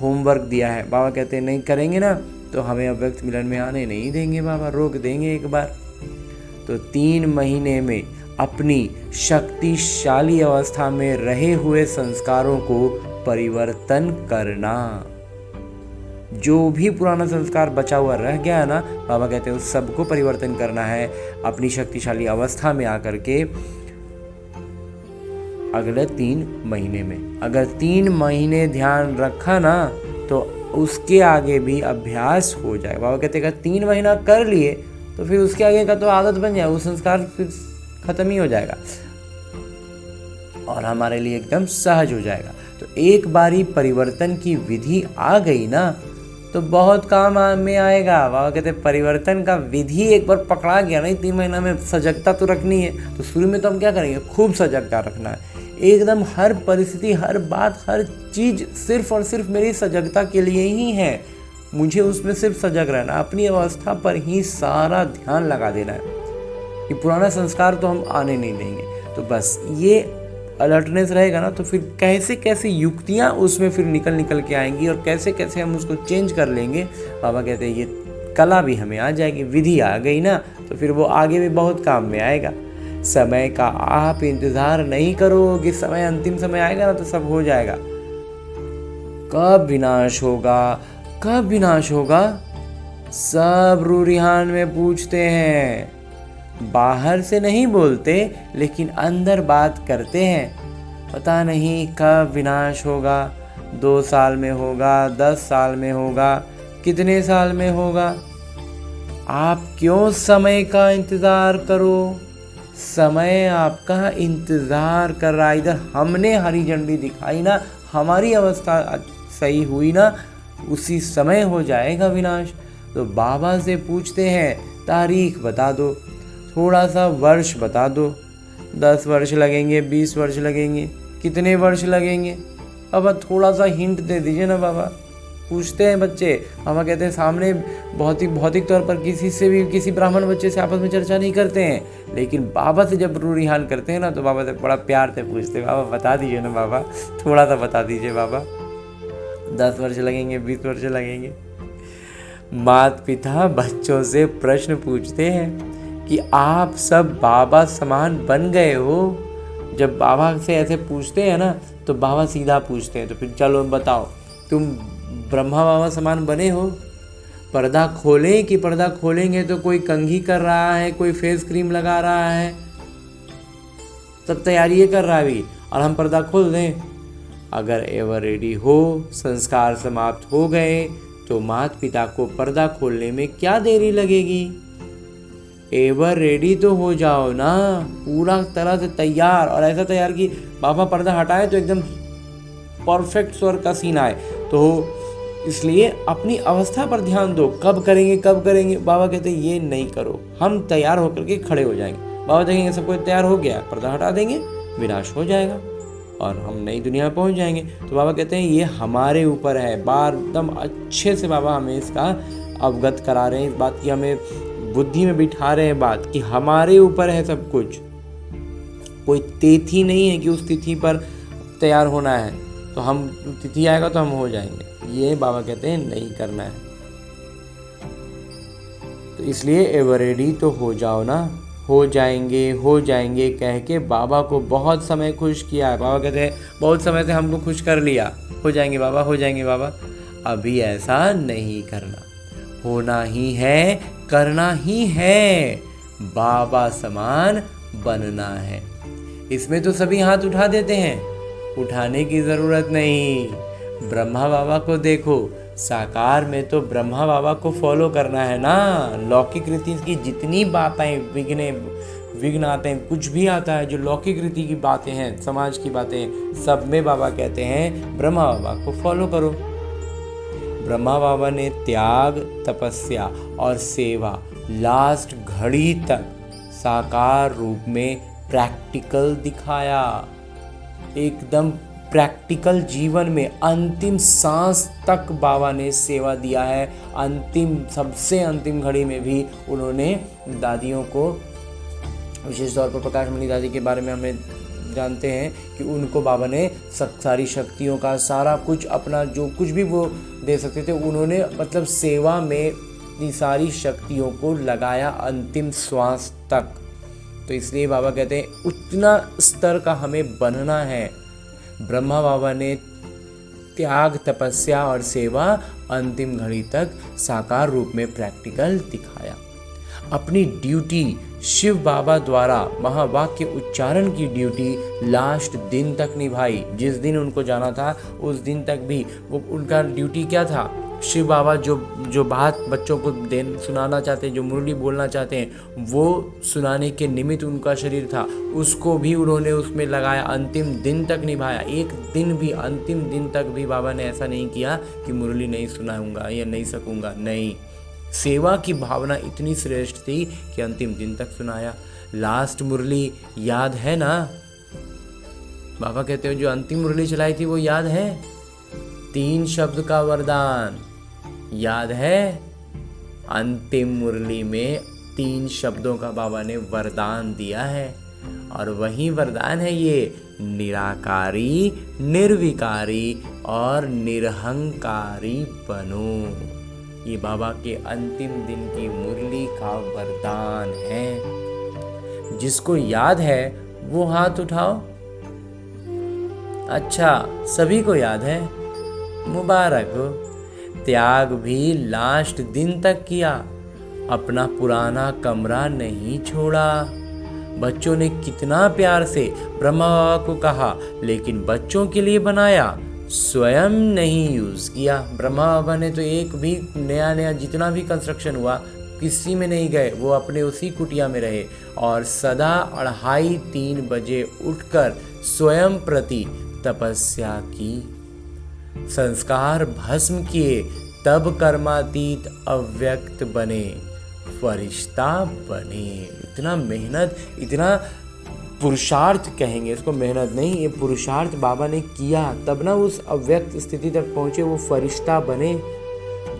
होमवर्क दिया है। बाबा कहते हैं नहीं करेंगे ना तो हमें अव्यक्त मिलन में आने नहीं देंगे, बाबा रोक देंगे एक बार। तो 3 महीने में अपनी शक्तिशाली अवस्था में रहे हुए संस्कारों को परिवर्तन करना। जो भी पुराना संस्कार बचा हुआ रह गया है ना, बाबा कहते हैं उस सबको परिवर्तन करना है अपनी शक्तिशाली अवस्था में आकर के अगले 3 महीने में। अगर 3 महीने ध्यान रखा ना तो उसके आगे भी अभ्यास हो जाए। बाबा कहते हैं अगर 3 महीना कर लिए तो फिर उसके आगे का तो आदत बन जाए, वो संस्कार फिर खत्म ही हो जाएगा और हमारे लिए एकदम सहज हो जाएगा। तो एक बारी परिवर्तन की विधि आ गई ना तो बहुत काम में आएगा। बाबा कहते हैं परिवर्तन का विधि एक बार पकड़ा गया नहीं, 3 महीना में सजगता तो रखनी है। तो शुरू में तो हम क्या करेंगे, खूब सजगता रखना है, एकदम हर परिस्थिति, हर बात, हर चीज़ सिर्फ और सिर्फ मेरी सजगता के लिए ही है। मुझे उसमें सिर्फ सजग रहना, अपनी अवस्था पर ही सारा ध्यान लगा देना है कि पुराना संस्कार तो हम आने नहीं देंगे। तो बस ये अलर्टनेस रहेगा ना तो फिर कैसे कैसे युक्तियाँ उसमें फिर निकल के आएंगी और कैसे कैसे हम उसको चेंज कर लेंगे। बाबा कहते हैं ये कला भी हमें आ जाएगी, विधि आ गई ना तो फिर वो आगे भी बहुत काम में आएगा। समय का आप इंतज़ार नहीं करो कि समय अंतिम समय आएगा ना तो सब हो जाएगा। कब विनाश होगा, कब विनाश होगा, सब रूरिहान में पूछते हैं। बाहर से नहीं बोलते लेकिन अंदर बात करते हैं। पता नहीं कब विनाश होगा, 2 साल में होगा, 10 साल में होगा, कितने साल में होगा। आप क्यों समय का इंतज़ार करो, समय आपका इंतज़ार कर रहा है। इधर हमने हरी झंडी दिखाई ना, हमारी अवस्था सही हुई ना, उसी समय हो जाएगा विनाश। तो बाबा से पूछते हैं तारीख बता दो, थोड़ा सा वर्ष बता दो, 10 वर्ष लगेंगे, 20 वर्ष लगेंगे, कितने वर्ष लगेंगे। अब थोड़ा सा हिंट दे दीजिए ना बाबा। पूछते हैं बच्चे। बाबा कहते हैं सामने भौतिक तौर पर किसी से भी, किसी ब्राह्मण बच्चे से आपस में चर्चा नहीं करते हैं, लेकिन बाबा से जब रूरिहान करते हैं ना तो बाबा से बड़ा प्यार से पूछते हैं, बाबा बता दीजिए ना बाबा, थोड़ा सा बता दीजिए बाबा, 10 वर्ष लगेंगे, 20 वर्ष लगेंगे। माता पिता बच्चों से प्रश्न पूछते हैं कि आप सब बाबा समान बन गए हो। जब बाबा से ऐसे पूछते हैं ना तो बाबा सीधा पूछते हैं, तो फिर चलो बताओ तुम ब्रह्मा बाबा समान बने हो। पर्दा खोलें कि पर्दा खोलेंगे तो कोई कंघी कर रहा है, कोई फेस क्रीम लगा रहा है, सब तैयारी कर रहा है अभी, और हम पर्दा खोल दें। अगर एवर रेडी हो, संस्कार समाप्त हो गए तो माता पिता को पर्दा खोलने में क्या देरी लगेगी। एवर रेडी तो हो जाओ ना, पूरा तरह से तैयार, और ऐसा तैयार कि बाबा पर्दा हटाए तो एकदम परफेक्ट स्वर का सीन आए। तो इसलिए अपनी अवस्था पर ध्यान दो, कब करेंगे कब करेंगे। बाबा कहते हैं ये नहीं करो, हम तैयार होकर के खड़े हो जाएंगे। बाबा देखेंगे सब कुछ तैयार हो गया, पर्दा हटा देंगे, विनाश हो जाएगा और हम नई दुनिया में पहुंच जाएंगे। तो बाबा कहते हैं ये हमारे ऊपर है। बार एकदम अच्छे से बाबा हमें इसका अवगत करा रहे हैं, इस बात की हमें बुद्धि में बिठा रहे हैं बात कि हमारे ऊपर है सब कुछ। कोई तिथि नहीं है कि उस तिथि पर तैयार होना है तो हम तिथि आएगा तो हम हो जाएंगे, ये बाबा कहते हैं नहीं करना है। तो इसलिए एवर रेडी तो हो जाओ ना, हो जाएंगे कह के बाबा को बहुत समय खुश किया है। बाबा कहते हैं बहुत समय से हमको खुश कर लिया, हो जाएंगे बाबा, हो जाएंगे बाबा। अभी ऐसा नहीं करना, होना ही है, करना ही है, बाबा समान बनना है। इसमें तो सभी हाथ उठा देते हैं, उठाने की ज़रूरत नहीं। ब्रह्मा बाबा को देखो, साकार में तो ब्रह्मा बाबा को फॉलो करना है ना। लौकिक रीति की जितनी बातें विघ्न आते हैं, कुछ भी आता है जो लौकिक रीति की बातें हैं, समाज की बातें, सब में बाबा कहते हैं ब्रह्मा बाबा को फॉलो करो। ब्रह्मा बाबा ने त्याग, तपस्या और सेवा लास्ट घड़ी तक साकार रूप में प्रैक्टिकल दिखाया। एकदम प्रैक्टिकल जीवन में अंतिम सांस तक बाबा ने सेवा दिया है। अंतिम, सबसे अंतिम घड़ी में भी उन्होंने दादियों को, विशेष तौर पर प्रकाश मणि दादी के बारे में हमें जानते हैं कि उनको बाबा ने सारी शक्तियों का सारा कुछ, अपना जो कुछ भी वो दे सकते थे, उन्होंने मतलब सेवा में इतनी सारी शक्तियों को लगाया अंतिम श्वास तक। तो इसलिए बाबा कहते हैं उतना स्तर का हमें बनना है। ब्रह्मा बाबा ने त्याग, तपस्या और सेवा अंतिम घड़ी तक साकार रूप में प्रैक्टिकल दिखाया। अपनी ड्यूटी शिव बाबा द्वारा महावाक्य उच्चारण की ड्यूटी लास्ट दिन तक निभाई। जिस दिन उनको जाना था उस दिन तक भी वो, उनका ड्यूटी क्या था, शिव बाबा जो बात बच्चों को सुनाना चाहते हैं, जो मुरली बोलना चाहते हैं, वो सुनाने के निमित्त उनका शरीर था, उसको भी उन्होंने उसमें लगाया, अंतिम दिन तक निभाया। एक दिन भी, अंतिम दिन तक भी बाबा ने ऐसा नहीं किया कि मुरली नहीं सुनाऊंगा या नहीं सकूंगा, नहीं। सेवा की भावना इतनी श्रेष्ठ थी कि अंतिम दिन तक सुनाया। लास्ट मुरली याद है ना, बाबा कहते हैं जो अंतिम मुरली चलाई थी वो याद है। 3 शब्द का वरदान याद है। अंतिम मुरली में 3 शब्दों का बाबा ने वरदान दिया है, और वही वरदान है ये, निराकारी, निर्विकारी और निरहंकारी बनो। ये बाबा के अंतिम दिन की मुरली का वरदान है। जिसको याद है वो हाथ उठाओ। अच्छा, सभी को याद है, मुबारक हो। त्याग भी लास्ट दिन तक किया, अपना पुराना कमरा नहीं छोड़ा। बच्चों ने कितना प्यार से ब्रह्मा बाबा को कहा, लेकिन बच्चों के लिए बनाया, स्वयं नहीं यूज किया। ब्रह्मा बाबा ने तो एक भी नया जितना भी कंस्ट्रक्शन हुआ किसी में नहीं गए, वो अपने उसी कुटिया में रहे और सदा 2:30-3 बजे उठकर स्वयं प्रति तपस्या की, संस्कार भस्म किए, तब कर्मातीत अव्यक्त बने, फरिश्ता बने। इतना मेहनत, इतना पुरुषार्थ कहेंगे इसको, मेहनत नहीं, ये पुरुषार्थ बाबा ने किया, तब ना उस अव्यक्त स्थिति तक पहुंचे, वो फरिश्ता बने।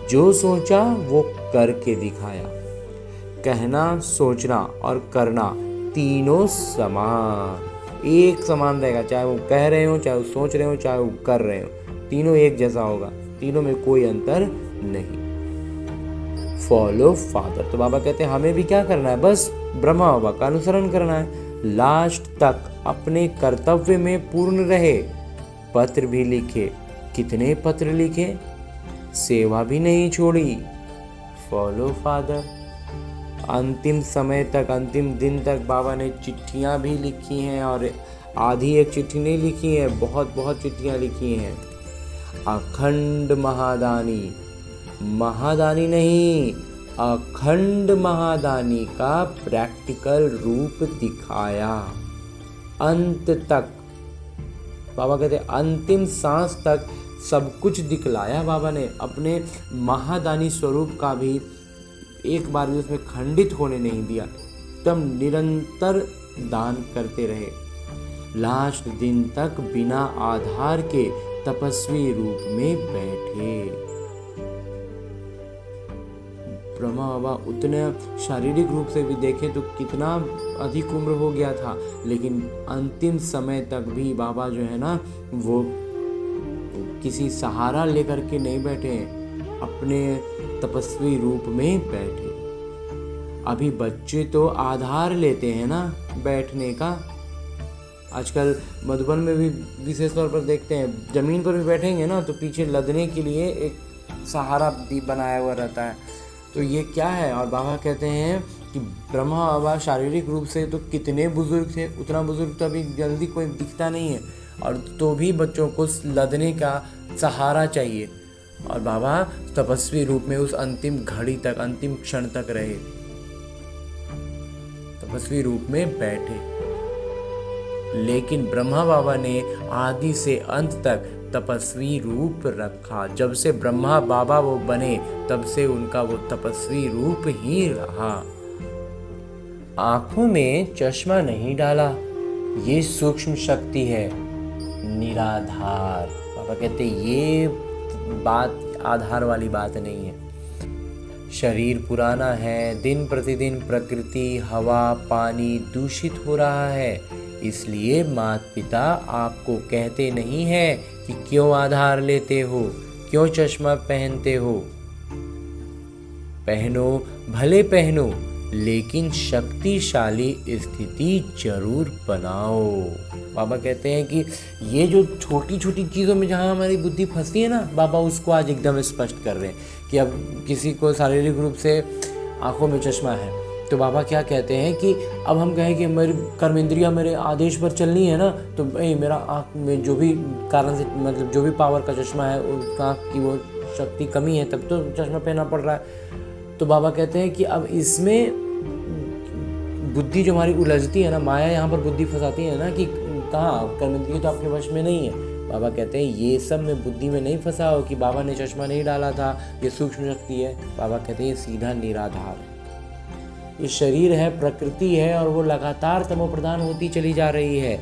जो सोचा वो करके दिखाया। कहना, सोचना और करना तीनों समान, एक समान रहेगा, चाहे वो कह रहे हो, चाहे वो सोच रहे हो, चाहे वो कर रहे हो, तीनों एक जैसा होगा, तीनों में कोई अंतर नहीं। Follow father. तो बाबा कहते हैं हमें भी क्या करना है, बस ब्रह्मा बाबा का अनुसरण करना है, लास्ट तक अपने कर्तव्य में पूर्ण रहे। पत्र भी लिखे, कितने पत्र लिखे, सेवा भी नहीं छोड़ी। Follow father. अंतिम समय तक, अंतिम दिन तक बाबा ने चिट्ठियां भी लिखी हैं, और आधी एक चिट्ठी नहीं लिखी है, बहुत बहुत चिट्ठियां लिखी हैं। अखंड महादानी, महादानी नहीं, अखंड महादानी का प्रैक्टिकल रूप दिखाया। अंत तक, बाबा कहते अंतिम सांस तक सब कुछ दिखलाया बाबा ने। अपने महादानी स्वरूप का भी एक बार भी उसमें खंडित होने नहीं दिया। तब निरंतर दान करते रहे। लास्ट दिन तक बिना आधार के तपस्वी रूप में बैठे। ब्रह्मा बाबा उतने शारीरिक रूप से भी देखें तो कितना अधिक उम्र हो गया था, लेकिन अंतिम समय तक भी बाबा जो है ना वो किसी सहारा लेकर के नहीं बैठे, अपने तपस्वी रूप में बैठे। अभी बच्चे तो आधार लेते हैं ना बैठने का। आजकल मधुबन में भी विशेष तौर पर देखते हैं, जमीन पर भी बैठेंगे ना तो पीछे लदने के लिए एक सहारा दीप बनाया हुआ रहता है। तो ये क्या है? और बाबा कहते हैं कि ब्रह्मा बाबा शारीरिक रूप से तो कितने बुजुर्ग थे, उतना बुजुर्ग तो अभी जल्दी कोई दिखता नहीं है, और तो भी बच्चों को लदने का सहारा चाहिए। और बाबा तपस्वी रूप में उस अंतिम घड़ी तक, अंतिम क्षण तक रहे, तपस्वी रूप में बैठे। लेकिन ब्रह्मा बाबा ने आदि से अंत तक तपस्वी रूप रखा। जब से ब्रह्मा बाबा वो बने तब से उनका वो तपस्वी रूप ही रहा। आंखों में चश्मा नहीं डाला, ये सूक्ष्म शक्ति है, निराधार। बाबा कहते ये बात आधार वाली बात नहीं है। शरीर पुराना है, दिन प्रतिदिन प्रकृति, हवा, पानी दूषित हो रहा है, इसलिए माता पिता आपको कहते नहीं है कि क्यों आधार लेते हो, क्यों चश्मा पहनते हो। पहनो, भले पहनो, लेकिन शक्तिशाली स्थिति जरूर बनाओ। बाबा कहते हैं कि ये जो छोटी छोटी चीज़ों में जहाँ हमारी बुद्धि फंसती है ना, बाबा उसको आज एकदम स्पष्ट कर रहे हैं कि अब किसी को शारीरिक रूप से आंखों में चश्मा है तो बाबा क्या कहते हैं कि अब हम कहें कि मेरी कर्मेंद्रियाँ मेरे आदेश पर चलनी है ना, तो मेरा आँख में जो भी कारण से, मतलब जो भी पावर का चश्मा है, उस आँख की वो शक्ति कमी है, तब तो चश्मा पहनना पड़ रहा है। तो बाबा कहते हैं कि अब इसमें बुद्धि जो हमारी उलझती है ना, माया यहाँ पर बुद्धि फंसाती है ना कि कहाँ कर्मेंद्रिय तो आपके वश में नहीं है। बाबा कहते हैं ये सब में बुद्धि में नहीं फंसाओ कि बाबा ने चश्मा नहीं डाला था, ये सूक्ष्म शक्ति है। बाबा कहते हैं ये सीधा निराधार है, ये शरीर है, प्रकृति है, और वो लगातार तमोप्रधान होती चली जा रही है।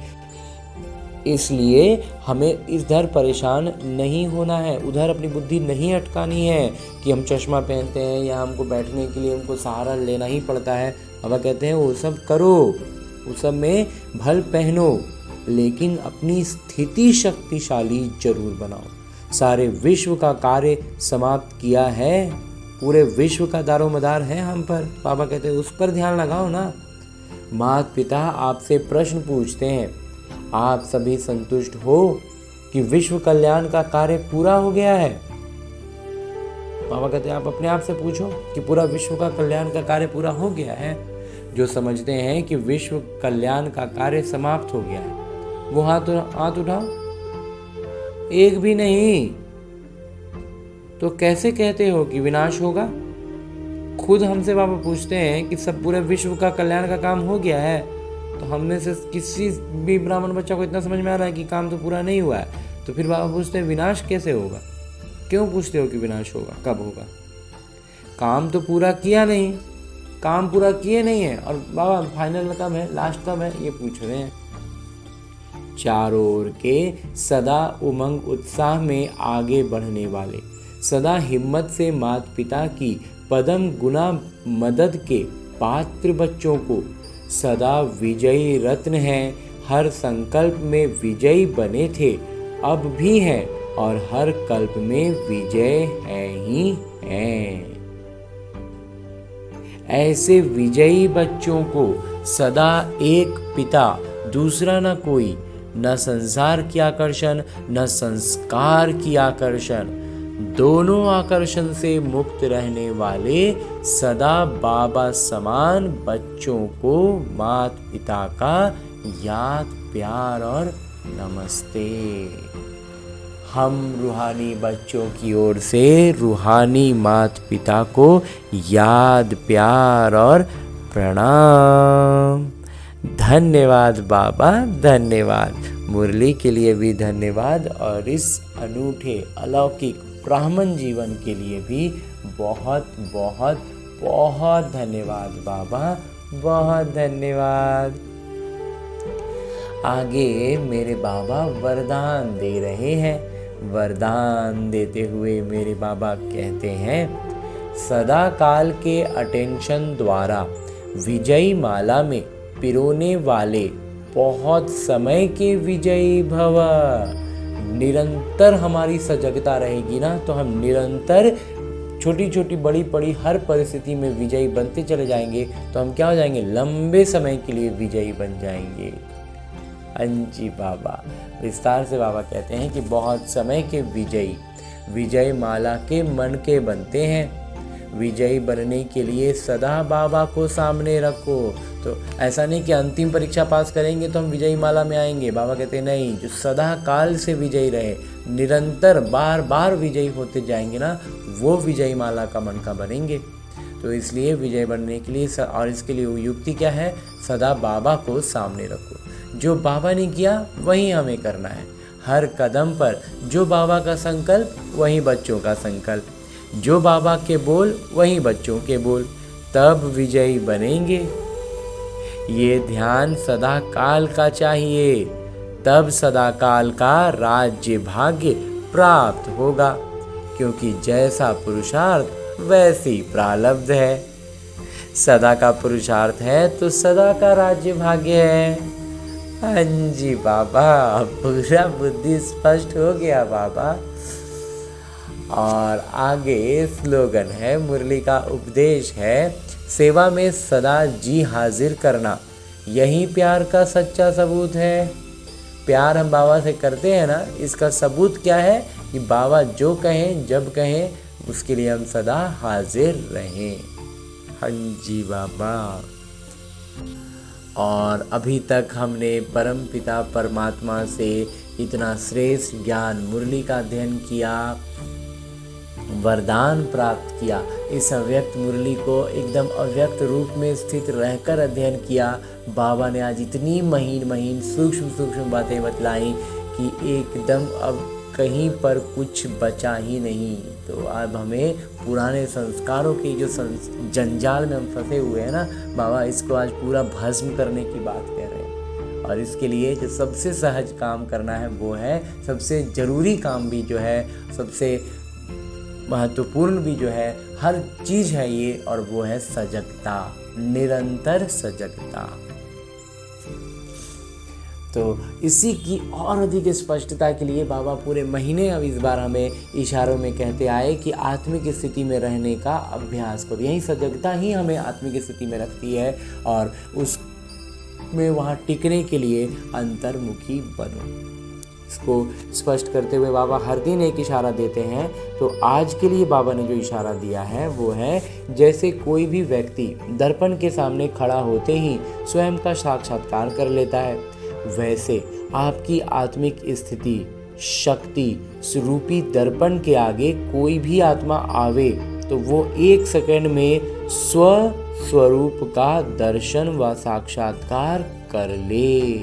इसलिए हमें इधर परेशान नहीं होना है, उधर अपनी बुद्धि नहीं अटकानी है कि हम चश्मा पहनते हैं या हमको बैठने के लिए हमको सहारा लेना ही पड़ता है। बाबा कहते हैं वो सब करो, उस सब में भल पहनो, लेकिन अपनी स्थिति शक्तिशाली जरूर बनाओ। सारे विश्व का कार्य समाप्त किया है, पूरे विश्व का दारोमदार है हम पर। बाबा कहते हैं उस पर ध्यान लगाओ ना। माता पिता आपसे प्रश्न पूछते हैं, आप सभी संतुष्ट हो कि विश्व कल्याण का कार्य पूरा हो गया है? बाबा कहते हैं आप अपने आप से पूछो कि पूरा विश्व का कल्याण का कार्य पूरा हो गया है। जो समझते हैं कि विश्व कल्याण का कार्य समाप्त हो गया है वो हाथ उठाओ। एक भी नहीं, तो कैसे कहते हो कि विनाश होगा? खुद हमसे बाबा पूछते हैं कि सब पूरे विश्व का कल्याण का काम हो गया है, तो हमने से किसी भी ब्राह्मण बच्चा को इतना समझ में आ रहा है कि काम तो पूरा नहीं हुआ है, तो फिर बाबा पूछते हैं विनाश कैसे होगा? क्यों पूछते हो कि विनाश होगा, कब होगा? काम तो पूरा किया नहीं, काम पूरा किए नहीं है, और बाबा फाइनल कब है, लास्ट कब है, ये पूछ रहे हैं। चारों ओर के सदा उमंग उत्साह में आगे बढ़ने वाले, सदा हिम्मत से माता पिता की पदम गुना मदद के पात्र बच्चों को सदा विजयी रत्न हैं, हर संकल्प में विजयी बने थे, अब भी हैं, और हर कल्प में विजय है ही है। ऐसे विजयी बच्चों को सदा एक पिता, दूसरा न कोई, न संसार की आकर्षण न संस्कार की आकर्षण, दोनों आकर्षण से मुक्त रहने वाले सदा बाबा समान बच्चों को माता पिता का याद, प्यार और नमस्ते। हम रूहानी बच्चों की ओर से रूहानी माता पिता को याद, प्यार और प्रणाम। धन्यवाद बाबा, धन्यवाद। मुरली के लिए भी धन्यवाद और इस अनूठे अलौकिक ब्राह्मण जीवन के लिए भी बहुत बहुत बहुत धन्यवाद बाबा, बहुत धन्यवाद। आगे मेरे बाबा वरदान दे रहे हैं। वरदान देते हुए मेरे बाबा कहते हैं, सदा काल के अटेंशन द्वारा विजयी माला में पिरोने वाले बहुत समय के विजयी भव। निरंतर हमारी सजगता रहेगी ना, तो हम निरंतर छोटी छोटी बड़ी बड़ी हर परिस्थिति में विजयी बनते चले जाएंगे। तो हम क्या हो जाएंगे? लंबे समय के लिए विजयी बन जाएंगे। अंजी बाबा विस्तार से बाबा कहते हैं कि बहुत समय के विजयी विजय माला के मन के बनते हैं। विजयी बनने के लिए सदा बाबा को सामने रखो। तो ऐसा नहीं कि अंतिम परीक्षा पास करेंगे तो हम विजयी माला में आएंगे। बाबा कहते हैं नहीं, जो सदा काल से विजयी रहे, निरंतर बार बार विजयी होते जाएंगे ना, वो विजयी माला का मन का बनेंगे। तो इसलिए विजय बनने के लिए और इसके लिए युक्ति क्या है? सदा बाबा को सामने रखो। जो बाबा ने किया वही हमें करना है। हर कदम पर जो बाबा का संकल्प वही बच्चों का संकल्प, जो बाबा के बोल वही बच्चों के बोल, तब विजयी बनेंगे। ये ध्यान सदा काल का चाहिए, तब सदा काल का राज्य भाग्य प्राप्त होगा, क्योंकि जैसा पुरुषार्थ वैसी प्रारब्ध है। सदा का पुरुषार्थ है तो सदा का राज्य भाग्य है। हाँ जी बाबा, पूरा बुद्धि स्पष्ट हो गया बाबा। और आगे स्लोगन है, मुरली का उपदेश है, सेवा में सदा जी हाजिर करना, यही प्यार का सच्चा सबूत है। प्यार हम बाबा से करते हैं ना, इसका सबूत क्या है? कि बाबा जो कहें जब कहें उसके लिए हम सदा हाजिर रहें। हाँ जी बाबा। और अभी तक हमने परम पिता परमात्मा से इतना श्रेष्ठ ज्ञान मुरली का अध्ययन किया, वरदान प्राप्त किया, इस अव्यक्त मुरली को एकदम अव्यक्त रूप में स्थित रहकर अध्ययन किया। बाबा ने आज इतनी महीन महीन सूक्ष्म सूक्ष्म बातें बतलाई कि एकदम अब कहीं पर कुछ बचा ही नहीं। तो अब हमें पुराने संस्कारों के जो जंजाल में हम फंसे हुए हैं ना, बाबा इसको आज पूरा भस्म करने की बात कह रहे हैं। और इसके लिए जो सबसे सहज काम करना है वो है, सबसे ज़रूरी काम भी जो है, सबसे महत्वपूर्ण भी जो है, हर चीज़ है ये, और वो है सजगता, निरंतर सजगता। तो इसी की और अधिक स्पष्टता के लिए बाबा पूरे महीने अब इस बार हमें इशारों में कहते आए कि आत्मिक स्थिति में रहने का अभ्यास करो। यही सजगता ही हमें आत्मिक स्थिति में रखती है और उसमें वहाँ टिकने के लिए अंतर्मुखी बनो। इसको स्पष्ट करते हुए बाबा हर दिन एक इशारा देते हैं। तो आज के लिए बाबा ने जो इशारा दिया है वो है, जैसे कोई भी व्यक्ति दर्पण के सामने खड़ा होते ही स्वयं का साक्षात्कार कर लेता है, वैसे आपकी आत्मिक स्थिति शक्ति स्वरूपी दर्पण के आगे कोई भी आत्मा आवे तो वो 1 सेकंड में स्वरूप का दर्शन व साक्षात्कार कर ले।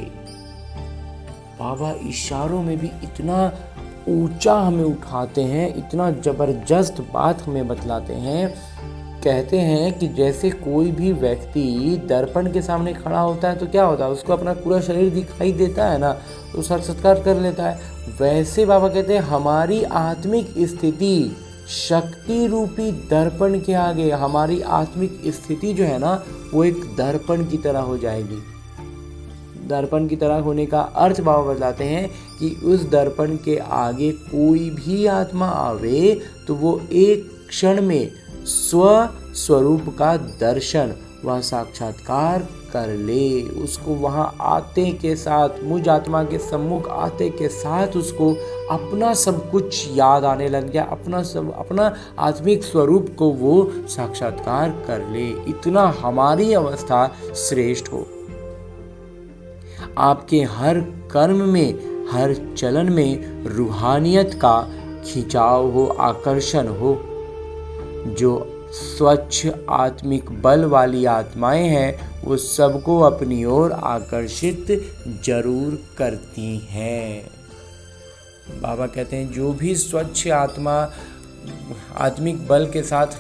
बाबा इशारों में भी इतना ऊंचा हमें उठाते हैं, इतना जबरदस्त बात हमें बतलाते हैं। कहते हैं कि जैसे कोई भी व्यक्ति दर्पण के सामने खड़ा होता है तो क्या होता है, उसको अपना पूरा शरीर दिखाई देता है ना, तो साक्षात्कार कर लेता है। वैसे बाबा कहते हैं हमारी आत्मिक स्थिति शक्ति रूपी दर्पण के आगे, हमारी आत्मिक स्थिति जो है ना वो एक दर्पण की तरह हो जाएगी। दर्पण की तरह होने का अर्थ बाबा बताते हैं कि उस दर्पण के आगे कोई भी आत्मा आवे तो वो एक क्षण में स्वरूप का दर्शन व साक्षात्कार कर ले। उसको वहाँ आते के साथ, मुझ आत्मा के सम्मुख आते के साथ उसको अपना सब कुछ याद आने लग जाए, अपना आत्मिक स्वरूप को वो साक्षात्कार कर ले। इतना हमारी अवस्था श्रेष्ठ हो। आपके हर कर्म में हर चलन में रूहानियत का खिंचाव हो, आकर्षण हो। जो स्वच्छ आत्मिक बल वाली आत्माएं हैं वो सबको अपनी ओर आकर्षित जरूर करती हैं। बाबा कहते हैं जो भी स्वच्छ आत्मा, आत्मिक बल के साथ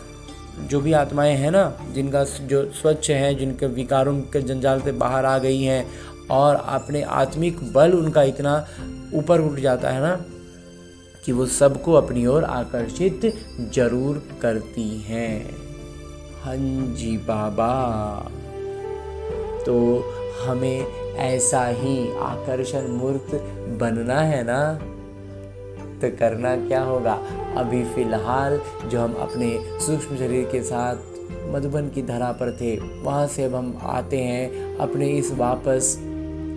जो भी आत्माएं हैं ना, जिनका जो स्वच्छ हैं, जिनके विकारों के जंजाल से बाहर आ गई हैं और अपने आत्मिक बल उनका इतना ऊपर उठ जाता है ना कि वो सबको अपनी ओर आकर्षित जरूर करती हैं। हाँ जी बाबा, तो हमें ऐसा ही आकर्षण मूर्त बनना है ना, तो करना क्या होगा? अभी फिलहाल जो हम अपने सूक्ष्म शरीर के साथ मधुबन की धरा पर थे, वहाँ से अब हम आते हैं अपने इस वापस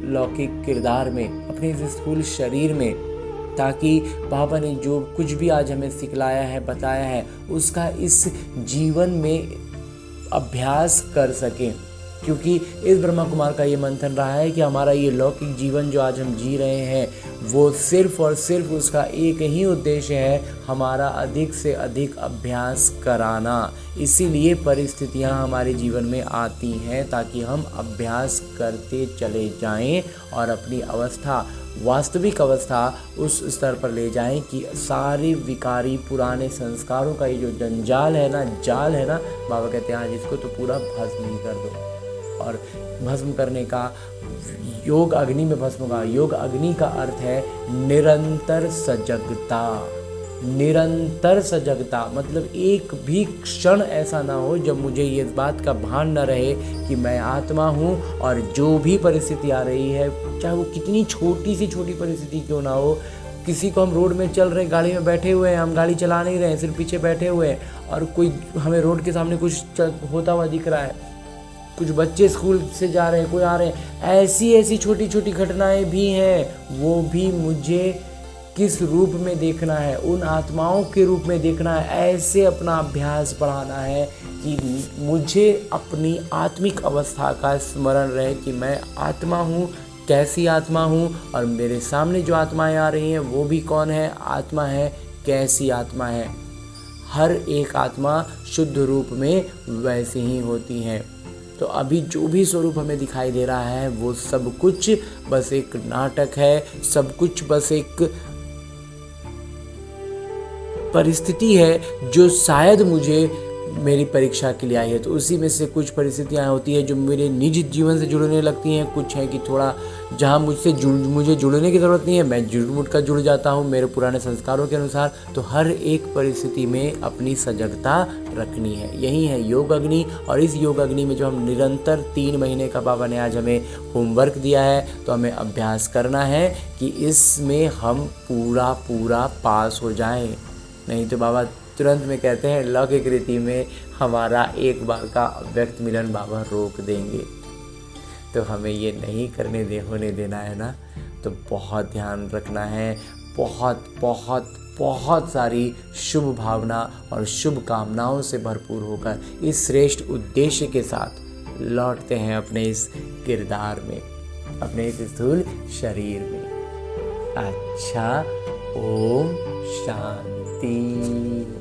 लौकिक किरदार में, अपने इस स्थूल शरीर में, ताकि बाबा ने जो कुछ भी आज हमें सिखलाया है, बताया है, उसका इस जीवन में अभ्यास कर सकें। क्योंकि इस ब्रह्मा कुमार का ये मंथन रहा है कि हमारा ये लौकिक जीवन जो आज हम जी रहे हैं वो सिर्फ और सिर्फ उसका एक ही उद्देश्य है, हमारा अधिक से अधिक अभ्यास कराना। इसीलिए परिस्थितियां हमारे जीवन में आती हैं ताकि हम अभ्यास करते चले जाएं और अपनी अवस्था, वास्तविक अवस्था उस स्तर पर ले जाएं कि सारे विकारी पुराने संस्कारों का ये जो जंजाल है ना, जाल है ना, बाबा कहते हैं आज इसको तो पूरा भस्म ही कर दो। और भस्म करने का योग अग्नि में भस्म होगा। योग अग्नि का अर्थ है निरंतर सजगता। निरंतर सजगता मतलब एक भी क्षण ऐसा ना हो जब मुझे ये बात का भान न रहे कि मैं आत्मा हूँ और जो भी परिस्थिति आ रही है, चाहे वो कितनी छोटी सी छोटी परिस्थिति क्यों ना हो, किसी को हम रोड में चल रहे हैं, गाड़ी में बैठे हुए हैं, हम गाड़ी चला नहीं रहे हैं, सिर्फ पीछे बैठे हुए हैं और कोई हमें रोड के सामने कुछ होता हुआ दिख रहा है, कुछ बच्चे स्कूल से जा रहे हैं, कोई आ रहे हैं, ऐसी ऐसी छोटी छोटी घटनाएं भी हैं। वो भी मुझे किस रूप में देखना है? उन आत्माओं के रूप में देखना है। ऐसे अपना अभ्यास बढ़ाना है कि मुझे अपनी आत्मिक अवस्था का स्मरण रहे कि मैं आत्मा हूँ, कैसी आत्मा हूँ, और मेरे सामने जो आत्माएं आ रही हैं वो भी कौन है? आत्मा है, कैसी आत्मा है। हर एक आत्मा शुद्ध रूप में वैसे ही होती हैं। तो अभी जो भी स्वरूप हमें दिखाई दे रहा है वो सब कुछ बस एक नाटक है, सब कुछ बस एक परिस्थिति है जो शायद मुझे मेरी परीक्षा के लिए आई है। तो उसी में से कुछ परिस्थितियाँ होती है जो मेरे निजी जीवन से जुड़ने लगती हैं, कुछ है कि थोड़ा जहाँ मुझे जुड़ने की ज़रूरत नहीं है, मैं जुड़ का जुड़ जाता हूँ मेरे पुराने संस्कारों के अनुसार। तो हर एक परिस्थिति में अपनी सजगता रखनी है। यही है योग अग्नि। और इस योग अग्नि में जो हम निरंतर 3 महीने का बाबा ने आज हमें होमवर्क दिया है, तो हमें अभ्यास करना है कि इसमें हम पूरा पास हो जाएं। नहीं तो बाबा तुरंत में कहते हैं लौकिक रीति में हमारा एक बार का व्यक्त मिलन बाबा रोक देंगे। तो हमें ये नहीं होने देना है ना। तो बहुत ध्यान रखना है। बहुत सारी शुभ भावना और शुभ कामनाओं से भरपूर होकर इस श्रेष्ठ उद्देश्य के साथ लौटते हैं अपने इस किरदार में, अपने इस स्थूल शरीर में। अच्छा, ओम शांति।